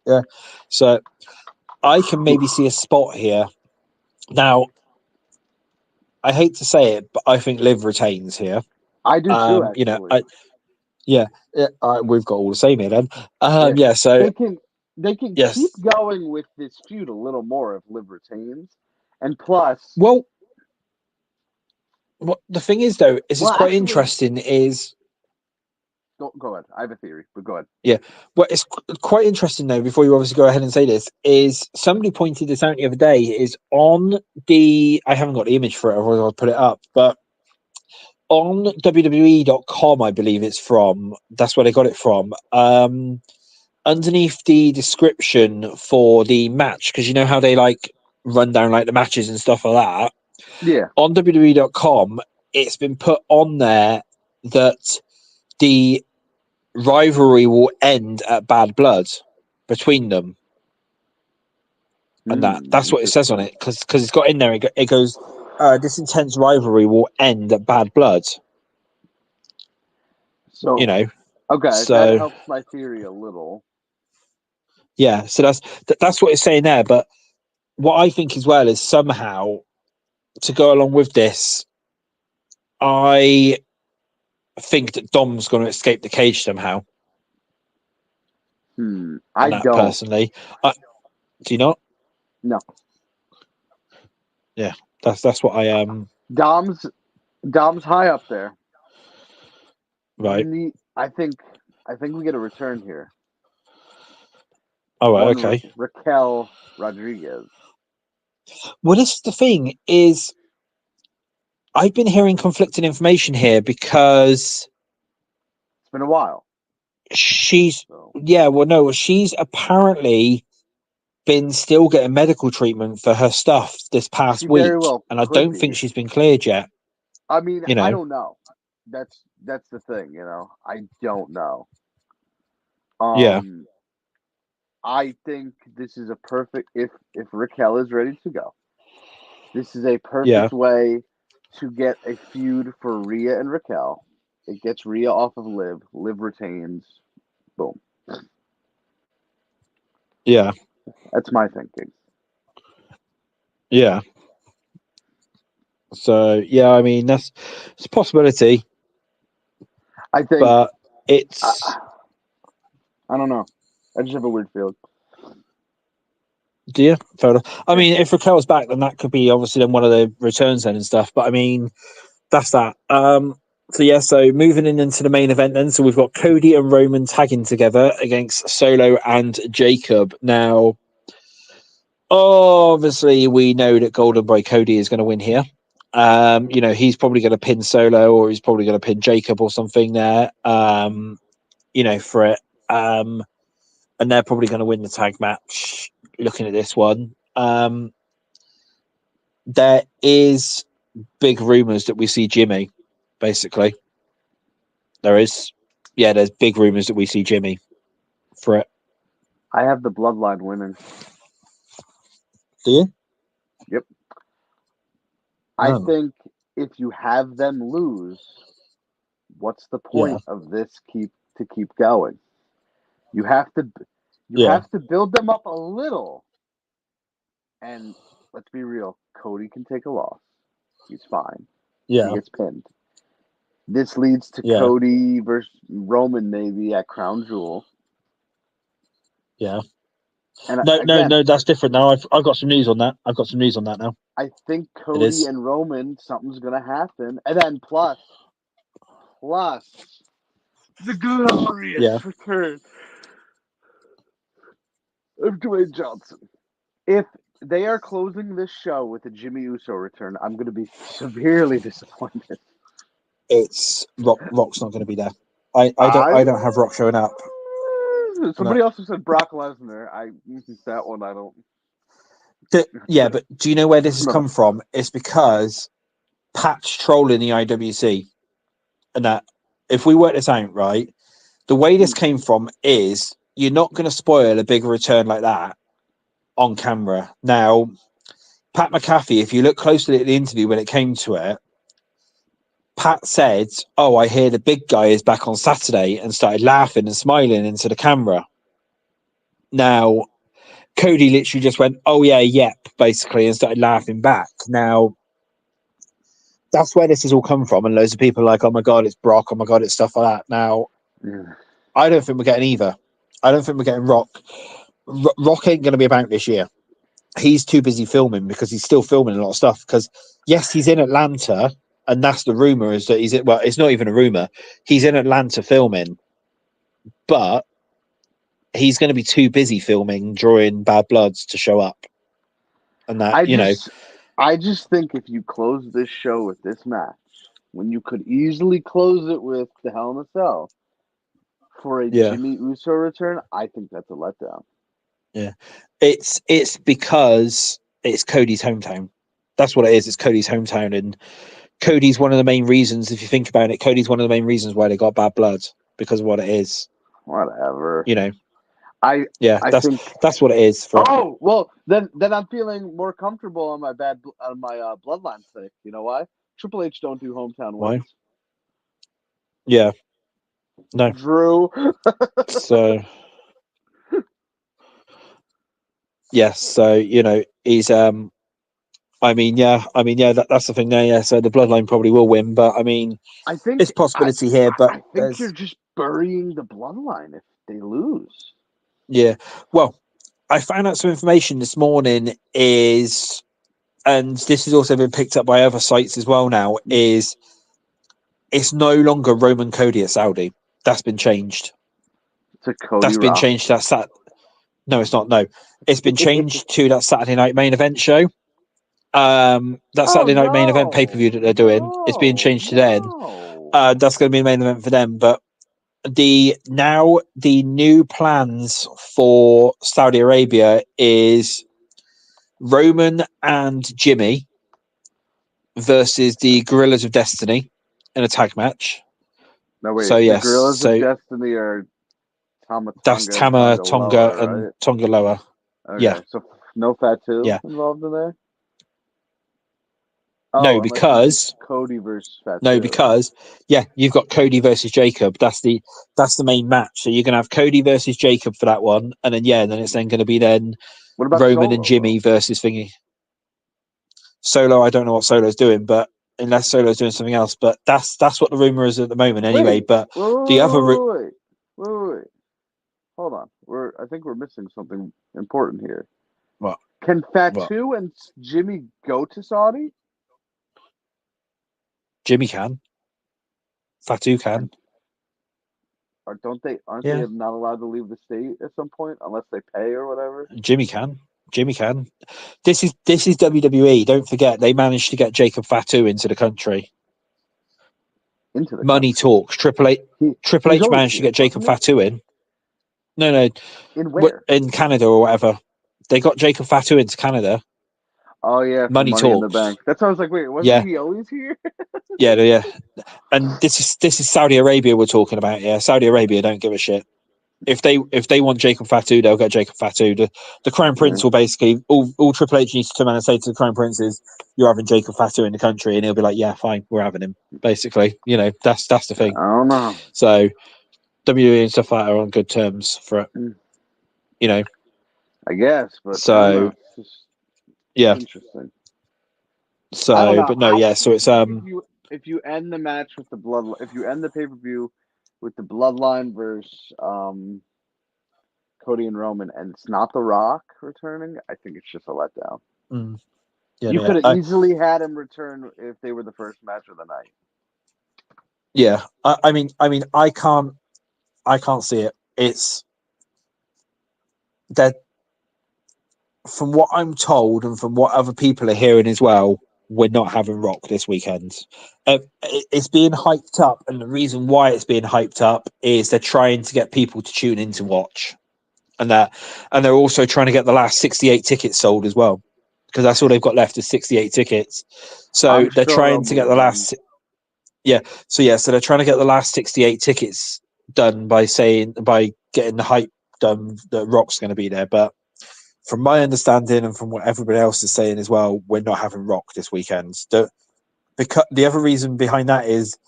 yeah, so I can maybe see a spot here. Now, I hate to say it, but I think Liv retains here.
I do too, actually.
We've got all the same here then. Yeah, so
they can
Yes.
keep going with this feud a little more if Liv retains, and plus,
Well, what the thing is though is it's quite
actually,
interesting. Is
go ahead. I have a theory, but go ahead.
yeah, well, it's quite interesting though. Before you obviously go ahead and say this, is somebody pointed this out the other day. Is on the I haven't got the image for it, otherwise I'll put it up, but on WWE.com, I believe it's from. That's where they got it from. Underneath the description for the match, because you know how they like run down like the matches and stuff like that.
Yeah.
On WWE.com, it's been put on there that the rivalry will end at Bad Blood between them, and that's what it says on it because it's got in there. It goes, this intense rivalry will end at Bad Blood.
So
You know,
okay,
so
that helps my theory a little.
yeah, so that's what it's saying there. But what I think as well is somehow to go along with this, I think that Dom's going to escape the cage somehow.
I
that,
don't
personally. Do you not?
No.
Yeah, that's what I
Dom's high up there.
Right.
I think we get a return here.
Oh, right, okay.
Raquel Rodriguez.
Well, this is the thing is, I've been hearing conflicting information here because
It's been a while.
She's apparently been still getting medical treatment for her stuff this past week, and I don't think she's been cleared yet.
I mean, I don't know. That's the thing, I don't know.
Yeah.
I think this is a perfect if Raquel is ready to go. This is a perfect way to get a feud for Rhea and Raquel. It gets Rhea off of Liv. Liv retains. Boom.
Yeah.
That's my thinking.
Yeah. So yeah, I mean it's a possibility.
I think,
but it's
I don't know. I just have a weird feeling.
Do you? Fair enough. I mean, if Raquel's back, then that could be obviously then one of the returns then and stuff. But I mean, that's that. So moving into the main event then. So we've got Cody and Roman tagging together against Solo and Jacob. Now, obviously, we know that Golden Boy Cody is going to win here. He's probably going to pin Solo, or he's probably going to pin Jacob or something there. For it. And they're probably going to win the tag match. Looking at this one, there is big rumors that we see Jimmy. Basically, there's big rumors that we see Jimmy for it.
I have the Bloodline winning.
Do you?
Yep. I think if you have them lose, what's the point of this keep going? You have to build them up a little. And let's be real, Cody can take a loss. He's fine.
Yeah.
He gets pinned. This leads to Cody versus Roman maybe at Crown Jewel.
Yeah. And no, that's different now. I've got some news on that. Now.
I think Cody and Roman, something's gonna happen, and then plus the glorious return of Dwayne Johnson. If they are closing this show with a Jimmy Uso return, I'm going to be severely disappointed.
It's Rock's not going to be there. I don't have Rock showing up.
Somebody else said Brock Lesnar. That one I don't.
But do you know where this has come from? It's because Pat's trolling the IWC, and that if we work this out right, the way this came from is you're not going to spoil a big return like that on camera. Now, Pat McAfee, if you look closely at the interview when it came to it, Pat said, "Oh, I hear the big guy is back on Saturday," and started laughing and smiling into the camera. Now, Cody literally just went, "Oh yeah, yep," basically, and started laughing back. Now, that's where this has all come from, and loads of people are like, "Oh my god, it's Brock! Oh my god, it's stuff like that." Now, I don't think we're getting either. I don't think we're getting Rock. Rock ain't going to be about this year. He's too busy filming because he's still filming a lot of stuff. Because yes, he's in Atlanta, and that's the rumor is that well, it's not even a rumor. He's in Atlanta filming, but he's going to be too busy filming during Bad Bloods to show up. And that,
I just think if you close this show with this match, when you could easily close it with the Hell in a Cell for a Jimmy Uso return, I think that's a letdown.
Yeah, it's because it's Cody's hometown. That's what it is. It's Cody's hometown, and Cody's one of the main reasons. If you think about it, Cody's one of the main reasons why they got Bad Blood because of what it is.
Whatever.
I think that's what it is.
Oh well, then I'm feeling more comfortable on my Bloodline sake. You know why? Triple H don't do hometown wins.
Yeah. No.
Drew.
So. Yes. So he's that's the thing there. Yeah. So the Bloodline probably will win, but I mean,
I think
it's a possibility here. But
I think you're just burying the Bloodline if they lose.
Yeah. Well, I found out some information this morning and this has also been picked up by other sites as well now, is it's no longer Roman Cody at Saudi. That's been changed.
To Cody
That's been
Rock.
changed to that No, it's not. No. It's been changed to that Saturday night main event show. That Saturday night main event pay-per-view that they're doing. It's being changed to then. That's going to be the main event for them. But the new plans for Saudi Arabia is Roman and Jimmy versus the Gorillas of Destiny in a tag match.
No, wait.
So yes,
the Gorillas of Destiny are
that's Tama, Tonga, right? And Tonga Loa.
Okay,
yeah.
So no Fatu involved in there.
No, because
Cody versus Fatu.
No, because you've got Cody versus Jacob. That's the main match. So you're gonna have Cody versus Jacob for that one, and then then it's then gonna be
what about
Roman
Solo,
and Jimmy versus Thingy. Solo, I don't know what Solo's doing, but unless Solo's doing something else, but that's what the rumor is at the moment anyway. But the other
wait. Hold on. I think we're missing something important here.
What?
Can Fatu and Jimmy go to Saudi?
Jimmy can. Fatu can.
Or aren't they not allowed to leave the state at some point unless they pay or whatever?
Jimmy can. This is WWE. Don't forget they managed to get Jacob Fatu into the country. Money talks. Triple H managed to get Jacob Fatu in. No.
In where?
In Canada or whatever. They got Jacob Fatu into Canada.
Oh yeah, money talks. In the bank. That's why I was like, wait, wasn't he always here?
yeah. And this is Saudi Arabia we're talking about. Yeah, Saudi Arabia don't give a shit. If they want Jacob Fatu, they'll get Jacob Fatu. The Crown Prince will basically all Triple H needs to come out and say to the Crown Prince is, "You're having Jacob Fatu in the country," and he'll be like, "Yeah, fine, we're having him." Basically, that's the thing.
I don't know.
So WWE and stuff like that are on good terms for it.
I guess, but
so
interesting.
So, but no, so it's
if you end the match with the bloodline, if you end the pay-per-view with the Bloodline versus Cody and Roman, and it's not The Rock returning, I think it's just a letdown. You could have easily had him return if they were the first match of the night.
Yeah, I mean, I can't see it. It's that from what I'm told and from what other people are hearing as well, we're not having Rock this weekend. It's being hyped up, and the reason why it's being hyped up is they're trying to get people to tune in to watch, and they're also trying to get the last 68 tickets sold as well, because that's all they've got left is 68 tickets. So they're trying to get the last. So they're trying to get the last 68 tickets done by getting the hype done that Rock's going to be there, but. From my understanding and from what everybody else is saying as well, we're not having Rock this weekend. The other reason behind that is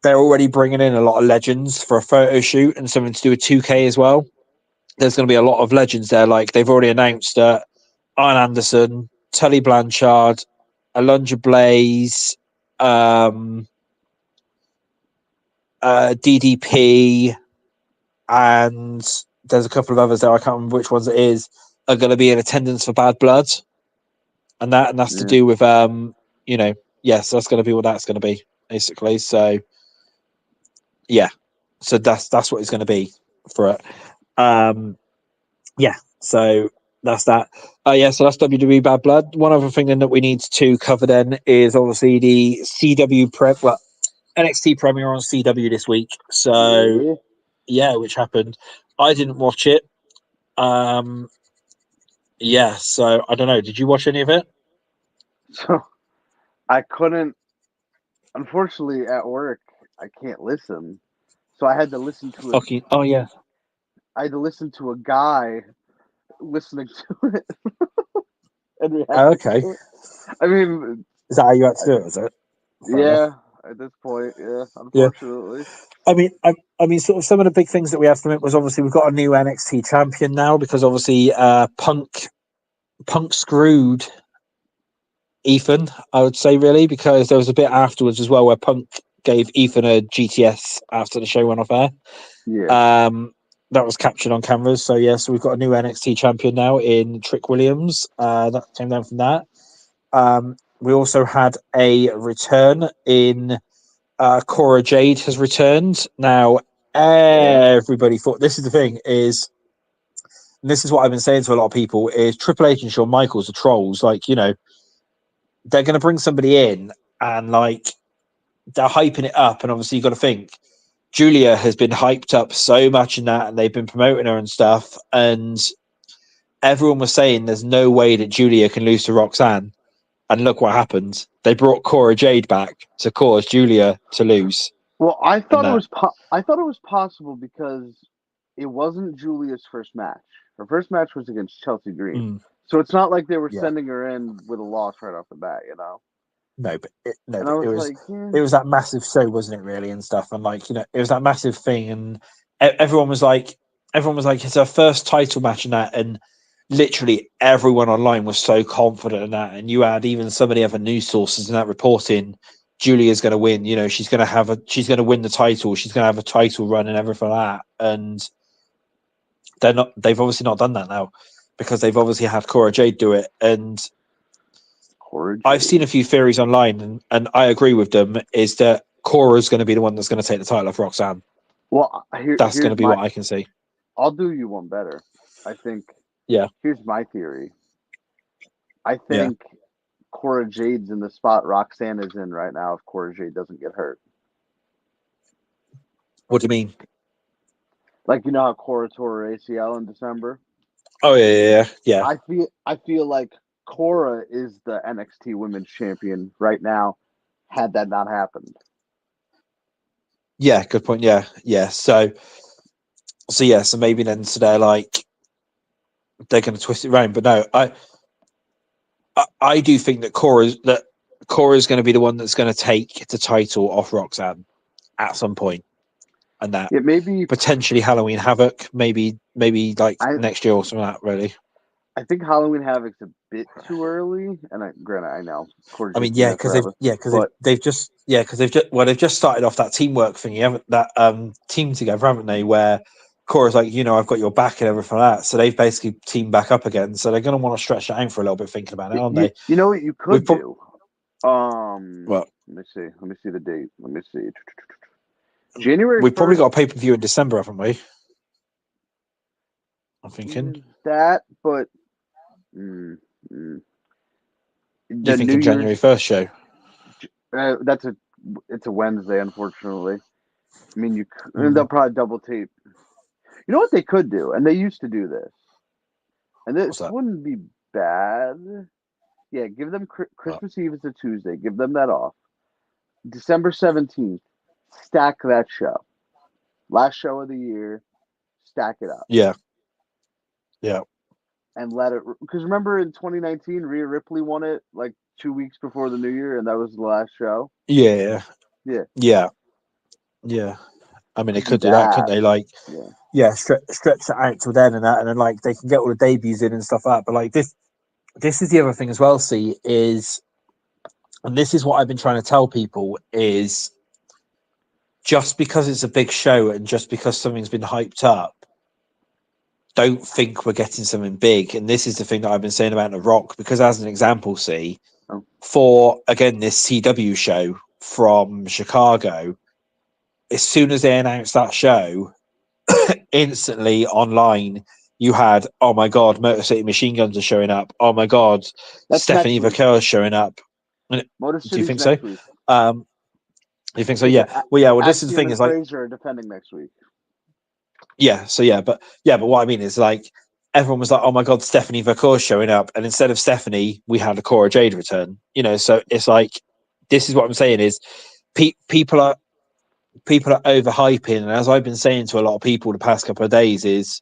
they're already bringing in a lot of legends for a photo shoot and something to do with 2K as well. There's going to be a lot of legends there. Like they've already announced Arn Anderson, Tully Blanchard, Alundra Blaze, DDP, and there's a couple of others there. I can't remember which ones it is. Are going to be in attendance for Bad Blood, and that's to do with yes, that's going to be what that's going to be basically. So yeah, so that's what it's going to be for it. Yeah, so that's that. So that's WWE Bad Blood. One other thing then that we need to cover then is obviously the NXT premiere on CW this week. So which happened. I didn't watch it. So I don't know. Did you watch any of it?
So I couldn't. Unfortunately, at work, I can't listen. So I had to listen to a.
Okay. Oh yeah.
I had to listen to a guy listening to it and
Okay.
to it. I mean,
is that how you had to do it? Is it? Fair enough.
At this point,
Yeah.
unfortunately.
I mean, sort of some of the big things that we had from it was obviously we've got a new NXT champion now because obviously Punk screwed Ethan, I would say, really, because there was a bit afterwards as well where Punk gave Ethan a GTS after the show went off air.
Yeah.
That was captured on cameras. So so we've got a new NXT champion now in Trick Williams. That came down from that. We also had a return in Cora Jade has returned. Now everybody thought this is the thing is, and this is what I've been saying to a lot of people is Triple H and Shawn Michaels are trolls. Like, they're going to bring somebody in and like they're hyping it up, and obviously you've got to think Julia has been hyped up so much in that, and they've been promoting her and stuff, and everyone was saying there's no way that Julia can lose to Roxanne, and look what happened. They brought Cora Jade back to cause Julia to lose.
Well, I thought it was possible because it wasn't Julia's first match. Her first match was against Chelsea Green, so it's not like they were sending her in with a loss right off the bat,
No, but it
was
was that massive show, wasn't it? Really, and stuff, and like it was that massive thing, and everyone was like, it's her first title match in that, and literally everyone online was so confident in that, and you had even some of the other news sources in that reporting Julia's going to win. She's going to win the title. She's going to have a title run and everything like that, and they've obviously not done that now because they've obviously had Cora Jade do it, and I've seen a few theories online, and I agree with them, is that Cora's going to be the one that's going to take the title off Roxanne.
Well,
that's going to be what I can see.
I'll do you one better. I think.
Yeah.
Here's my theory. I think Cora Jade's in the spot Roxanne is in right now if Cora Jade doesn't get hurt.
What do you mean?
Like, how Cora tore her ACL in December?
Oh, yeah.
I feel like Cora is the NXT Women's Champion right now, had that not happened.
Yeah, good point. Yeah. So maybe then they're like, they're going to twist it around. But no, I do think that Cora's going to be the one that's going to take the title off Roxanne at some point. And that
maybe
potentially Halloween Havoc, maybe like next year or something like that, really.
I think Halloween Havoc's a bit too early, and I know.
I mean, because they've just started off that teamwork thing, that team together, haven't they? Where Cora's like, I've got your back and everything like that. So they've basically teamed back up again. So they're going to want to stretch that out for a little bit, thinking about it, aren't they?
You know what you could do?
What?
Let me see the date. Let me see. January.
We've probably got a pay-per-view in December, haven't we? I'm thinking
that, but you
thinking January 1st show?
It's a Wednesday, unfortunately. I mean, they'll probably double tape. You know what they could do, and they used to do this, and this wouldn't be bad. Yeah, give them Christmas Eve is a Tuesday. Give them that off. December 17th, stack that show. Last show of the year, stack it up.
Yeah.
And let it, because remember in 2019, Rhea Ripley won it like 2 weeks before the new year, and that was the last show.
Yeah. I mean, they could do that, couldn't they? Like, stretch it out till then and that, and then like they can get all the debuts in and stuff like that. But like this is the other thing as well. Is, and this is what I've been trying to tell people is, just because it's a big show and just because something's been hyped up, don't think we're getting something big. And this is the thing that I've been saying about The Rock, because as an example, for, again, this CW show from Chicago, as soon as they announced that show, instantly online, you had, oh my God, Motor City Machine Guns are showing up. Oh my God,
That's
Stephanie Vaquer is showing up.
Motor
Do you think
next
so?
week.
You think so? Yeah. Well, yeah. Well, this is the thing.
And
Is like,
Fraser are defending next week.
yeah. So yeah, but what I mean is like everyone was like, oh my God, Stephanie Vaquer showing up, and instead of Stephanie, we had a Cora Jade return. You know, so it's like this is what I'm saying is people are overhyping, and as I've been saying to a lot of people the past couple of days, is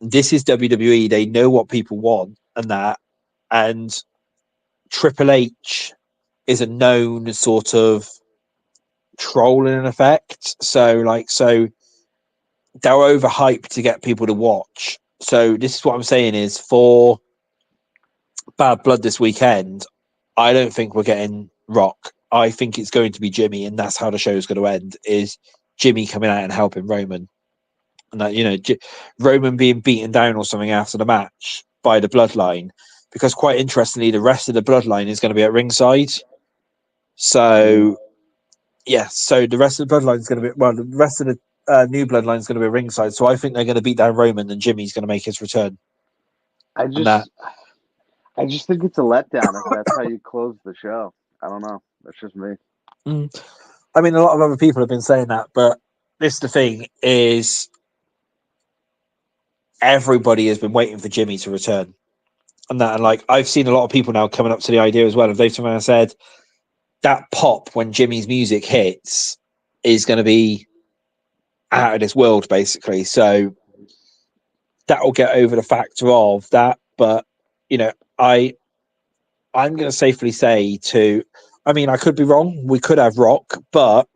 this is WWE. They know what people want, and Triple H is a known sort of troll in effect. So they're overhyped to get people to watch. So this is what I'm saying is for Bad Blood this weekend, I don't think we're getting Rock. I think it's going to be Jimmy, and that's how the show's going to end, is Jimmy coming out and helping Roman. And that, you know, Roman being beaten down or something after the match by the Bloodline, because quite interestingly, the rest of the Bloodline is going to be at ringside. So, yeah, so the rest of the Bloodline is going to be, well, the rest of the new Bloodline is going to be at ringside. So I think they're going to beat down Roman, and Jimmy's going to make his return.
I just think it's a letdown if that's how you close the show. I don't know. That's just me.
I mean, a lot of other people have been saying that, but this the thing is, everybody has been waiting for Jimmy to return, and like I've seen a lot of people now coming up to the idea as well. And Dave Tamana said that pop when Jimmy's music hits is going to be out of this world, basically. So that will get over the factor of that. But you know, I'm going to safely say I mean, I could be wrong. We could have Rock, but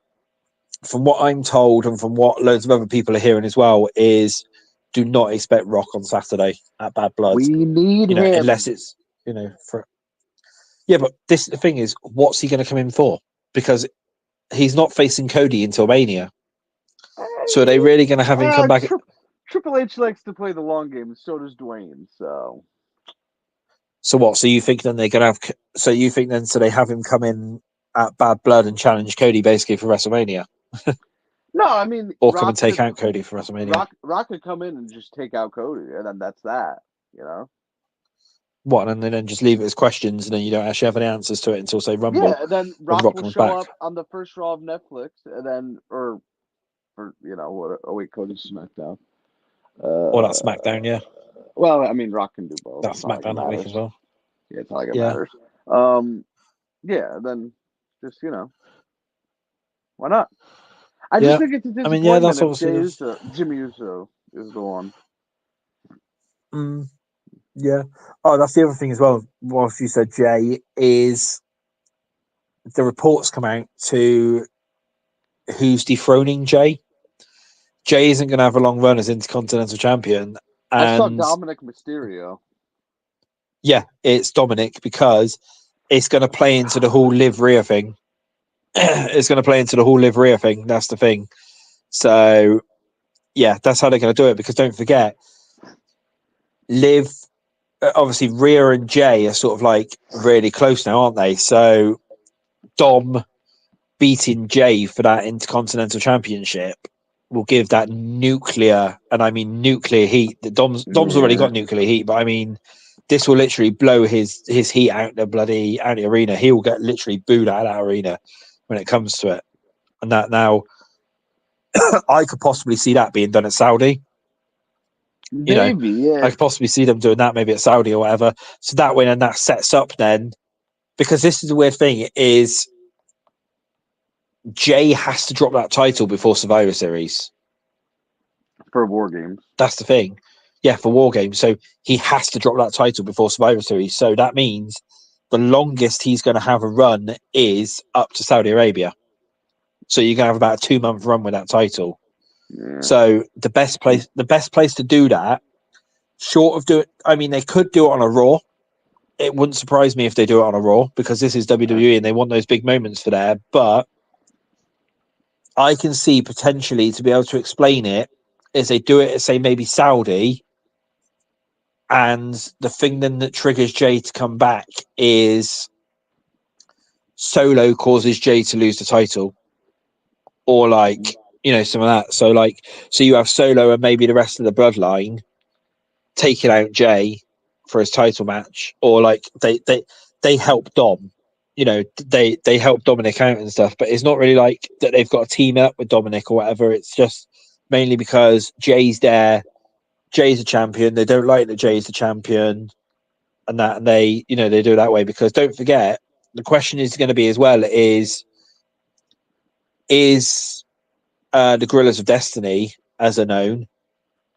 from what I'm told and from what loads of other people are hearing as well, is do not expect Rock on Saturday at Bad Blood.
We need him.
Unless it's, for. Yeah, but the thing is, what's he going to come in for? Because he's not facing Cody until Mania. So are they really going to have him come back?
Triple H likes to play the long game, and so does Dwayne.
So what? So you think then they're going to have? So you think then? So they have him come in at Bad Blood and challenge Cody basically for WrestleMania?
No, I mean,
or come and take out Cody for WrestleMania.
Rock could come in and just take out Cody, and then that's that. You know.
What, and then just leave it as questions, and then you don't actually have any answers to it until say Rumble.
Yeah, and then Rock will show up on the first Raw of Netflix, and then or wait, Cody's SmackDown.
Or that's SmackDown, yeah.
Well, I mean, Rock can do both.
That's SmackDown that week as well.
Yeah, it's not like it matters. Yeah, then just why not? I just think it's a disappointment. I mean, that's if Jimmy Uso is the one.
Yeah. Oh, that's the other thing as well. Whilst you said Jay, is the reports come out to who's dethroning Jay. Jay isn't going to have a long run as Intercontinental Champion.
I saw Dominic Mysterio.
Yeah, it's Dominic, because it's going to play into the whole Liv Rhea thing. It's going to play into the whole Liv Rhea thing. That's the thing. So, yeah, that's how they're going to do it. Because don't forget, Liv, obviously, Rhea and Jay are sort of like really close now, aren't they? So, Dom beating Jay for that Intercontinental Championship will give that nuclear, and I mean nuclear heat. Dom's already got nuclear heat, but I mean, this will literally blow his heat out the arena. He will get literally booed out of that arena when it comes to it. And that now, I could possibly see that being done at Saudi.
Maybe, yeah.
I could possibly see them doing that maybe at Saudi or whatever. So that way, and that sets up then, because this is the weird thing, is Jay has to drop that title before Survivor Series.
For War Games.
That's the thing. Yeah, for War Games. So he has to drop that title before Survivor Series. So that means the longest he's going to have a run is up to Saudi Arabia. So you're going to have about a 2-month run with that title. Yeah. So the best place to do that, short of they could do it on a Raw. It wouldn't surprise me if they do it on a Raw, because this is WWE and they want those big moments for there. But I can see potentially, to be able to explain it, is they do it at, say, maybe Saudi, and the thing then that triggers Jay to come back is Solo causes Jay to lose the title, or like, you know, some of that. So like, so you have Solo and maybe the rest of the bloodline taking out Jay for his title match, or like they help Dom, you know, they help Dominic out and stuff, but it's not really like that they've got to team up with Dominic or whatever. It's just mainly because Jay's there. Jay's a champion. They don't like that Jay's the champion, and that, and they, you know, they do it that way because don't forget, the question is going to be as well is the Gorillas of Destiny, as are known,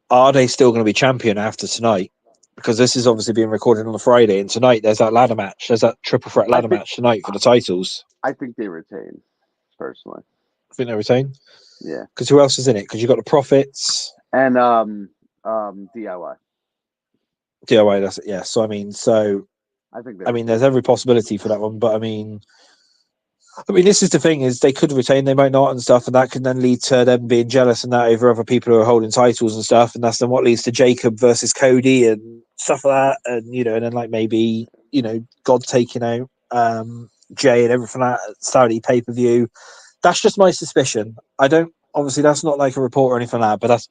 are they still going to be champion after tonight? Because this is obviously being recorded on a Friday, and tonight there's that ladder match. There's that triple threat ladder match tonight for the titles.
I think they retain, personally.
I think they retain.
Yeah.
Because who else is in it? Because you've got the Profits
and DIY.
DIY. That's it. Yeah. So I mean, I mean, there's every possibility for that one, but I mean, this is the thing: is they could retain, they might not, and stuff, and that can then lead to them being jealous and that over other people who are holding titles and stuff, and that's then what leads to Jacob versus Cody and stuff like that, and you know, and then like maybe, you know, God taking out Jay and everything like that, Saudi pay-per-view. That's just my suspicion. I don't, obviously that's not like a report or anything like that, but that's,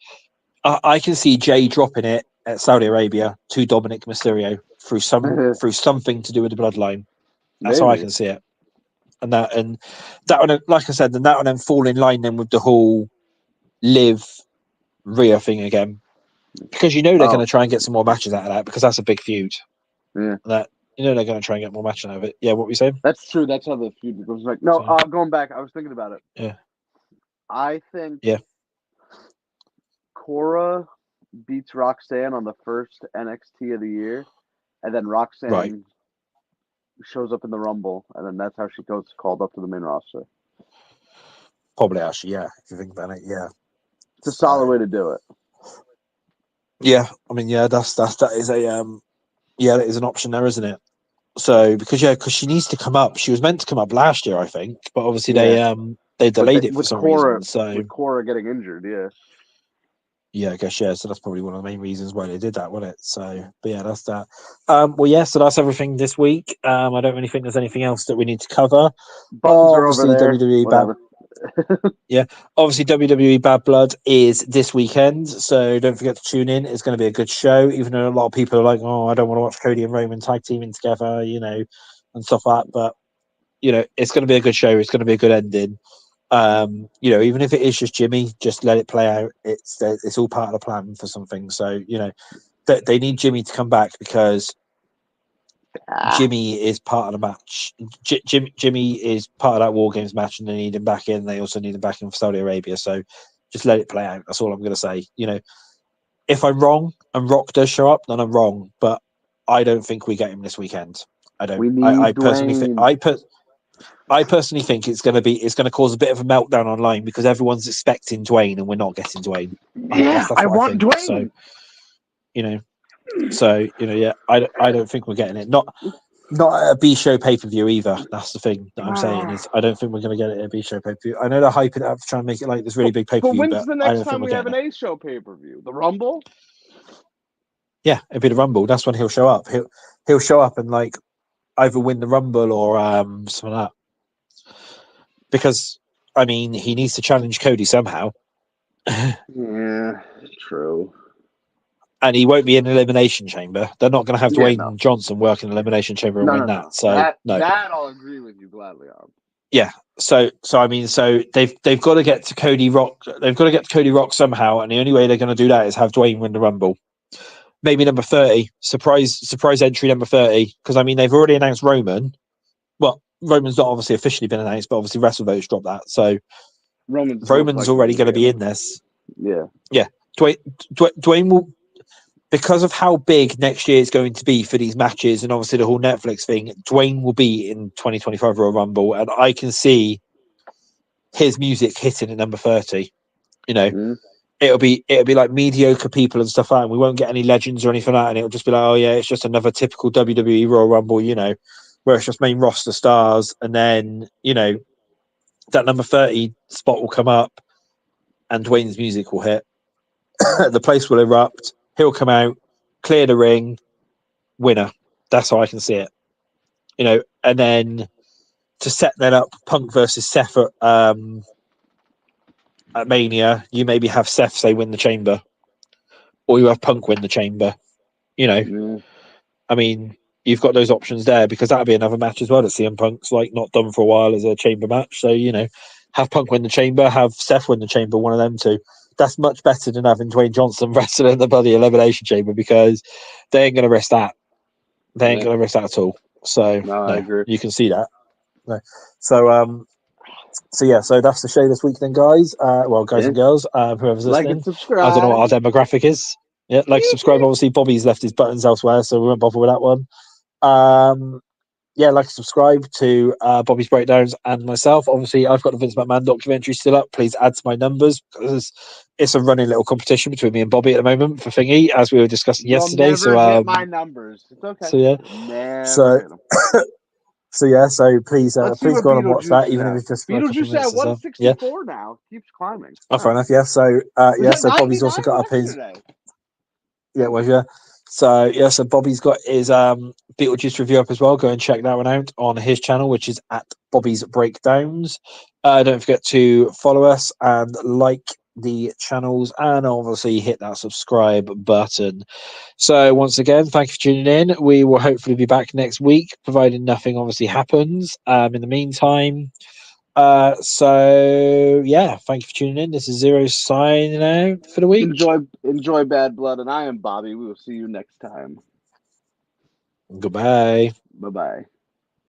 I can see Jay dropping it at Saudi Arabia to Dominic Mysterio through something to do with the bloodline. That's how I can see it. And that one, like I said, then that one then fall in line then with the whole Liv Rhea thing again, because you know they're going to try and get some more matches out of that, because that's a big feud.
Yeah,
that, you know, they're going to try and get more matches out of it. Yeah, what were you saying?
That's true. That's how the feud goes. Like, no, going back, I was thinking about it.
Yeah,
I think.
Yeah.
Cora beats Roxanne on the first NXT of the year, and then Roxanne shows up in the Rumble, and then that's how she goes called up to the main roster.
Probably, actually, yeah. If you think about it, yeah,
it's a solid way to do it.
Yeah, I mean, yeah, that is a that is an option there, isn't it? So because she needs to come up. She was meant to come up last year, I think, but obviously they delayed it for some reason. So
with Cora getting injured,
yeah, I guess, yeah. So that's probably one of the main reasons why they did that, wasn't it? So, but yeah, that's that. Well, yeah. So that's everything this week. I don't really think there's anything else that we need to cover.
Buttons are over there.
WWE
Whatever.
Obviously WWE Bad Blood is this weekend, so don't forget to tune in. It's going to be a good show, even though a lot of people are like, "Oh, I don't want to watch Cody and Roman tag teaming together," you know, and stuff like that. But you know, it's going to be a good show. It's going to be a good ending. You know, even if it is just Jimmy, just let it play out. It's all part of the plan for something. So you know, they need Jimmy to come back, because Jimmy is part of the match. Jimmy is part of that War Games match, and they need him back in. They also need him back in for Saudi Arabia. So just let it play out. That's all I'm going to say. You know, if I'm wrong and Rock does show up, then I'm wrong. But I don't think we get him this weekend. I don't. I personally think. I personally think it's going to cause a bit of a meltdown online, because everyone's expecting Dwayne and we're not getting Dwayne.
Yeah, I want Dwayne.
So, you know, yeah, I don't think we're getting it. Not at a B show pay per view either. That's the thing that I'm saying, is I don't think we're going to get it at a B show pay per view. I know they're hyping it up to try and make it like this really big pay per view.
But when's the next time we have an A show pay per view? The Rumble?
Yeah, it'll be the Rumble. That's when he'll show up. He'll show up and like either win the Rumble or something like that. Because I mean, he needs to challenge Cody somehow.
Yeah, true.
And he won't be in Elimination Chamber. They're not going to have Dwayne Johnson work in Elimination Chamber and win that. So
that I'll agree with you gladly on.
Yeah. So I mean, so they've got to get to Cody Rock. They've got to get to Cody Rock somehow, and the only way they're going to do that is have Dwayne win the Rumble. Maybe number 30, surprise entry number 30. Because I mean, they've already announced Roman. Well, Roman's not obviously officially been announced, but obviously WrestleVotes dropped that. So Roman's already going to be in this.
Yeah.
Dwayne will, because of how big next year is going to be for these matches, and obviously the whole Netflix thing, Dwayne will be in 2025 Royal Rumble, and I can see his music hitting at number 30. You know, it'll be like mediocre people and stuff like that. We won't get any legends or anything like that, and it'll just be like, oh yeah, it's just another typical WWE Royal Rumble, you know, where it's just main roster stars, and then, you know, that number 30 spot will come up and Dwayne's music will hit. the place will erupt. He'll come out, clear the ring, winner. That's how I can see it. And then to set that up, Punk versus Seth at Mania, you maybe have Seth say win the Chamber, or you have Punk win the Chamber. I mean, you've got those options there because that'll be another match as well that CM Punk's not done for a while as a Chamber match. So have Punk win the Chamber, have Seth win the Chamber, one of them two. That's much better than having Dwayne Johnson wrestle in the bloody Elimination Chamber because they ain't going to risk that. They ain't going to risk that at all. So
I agree.
You can see that. No. So that's the show this week then, guys. Guys and girls, whoever's listening.
And subscribe.
I don't know what our demographic is. Yeah, subscribe. Obviously, Bobby's left his buttons elsewhere, so we won't bother with that one. Like and subscribe to Bobby's Breakdowns and myself. Obviously, I've got the Vince McMahon documentary still up. Please add to my numbers because it's a running little competition between me and Bobby at the moment for Thingy, as we were discussing yesterday.
Never hit my numbers. It's okay.
So please go on and watch that, even if it's just for
Beetlejuice at 164 now. Keeps climbing.
Oh, fair enough. Yeah. So so Bobby's also got up his. Yeah, well, yeah. So Bobby's got his Beetlejuice review up as well. Go and check that one out on his channel, which is at Bobby's Breakdowns. Don't forget to follow us and like the channels, and obviously hit that subscribe button. So once again, thank you for tuning in. We will hopefully be back next week, providing nothing obviously happens. In the meantime, thank you for tuning in. This is Xero signing out for the week.
Enjoy Bad Blood, and I am Bobby. We will see you next time.
Goodbye.
Bye-bye.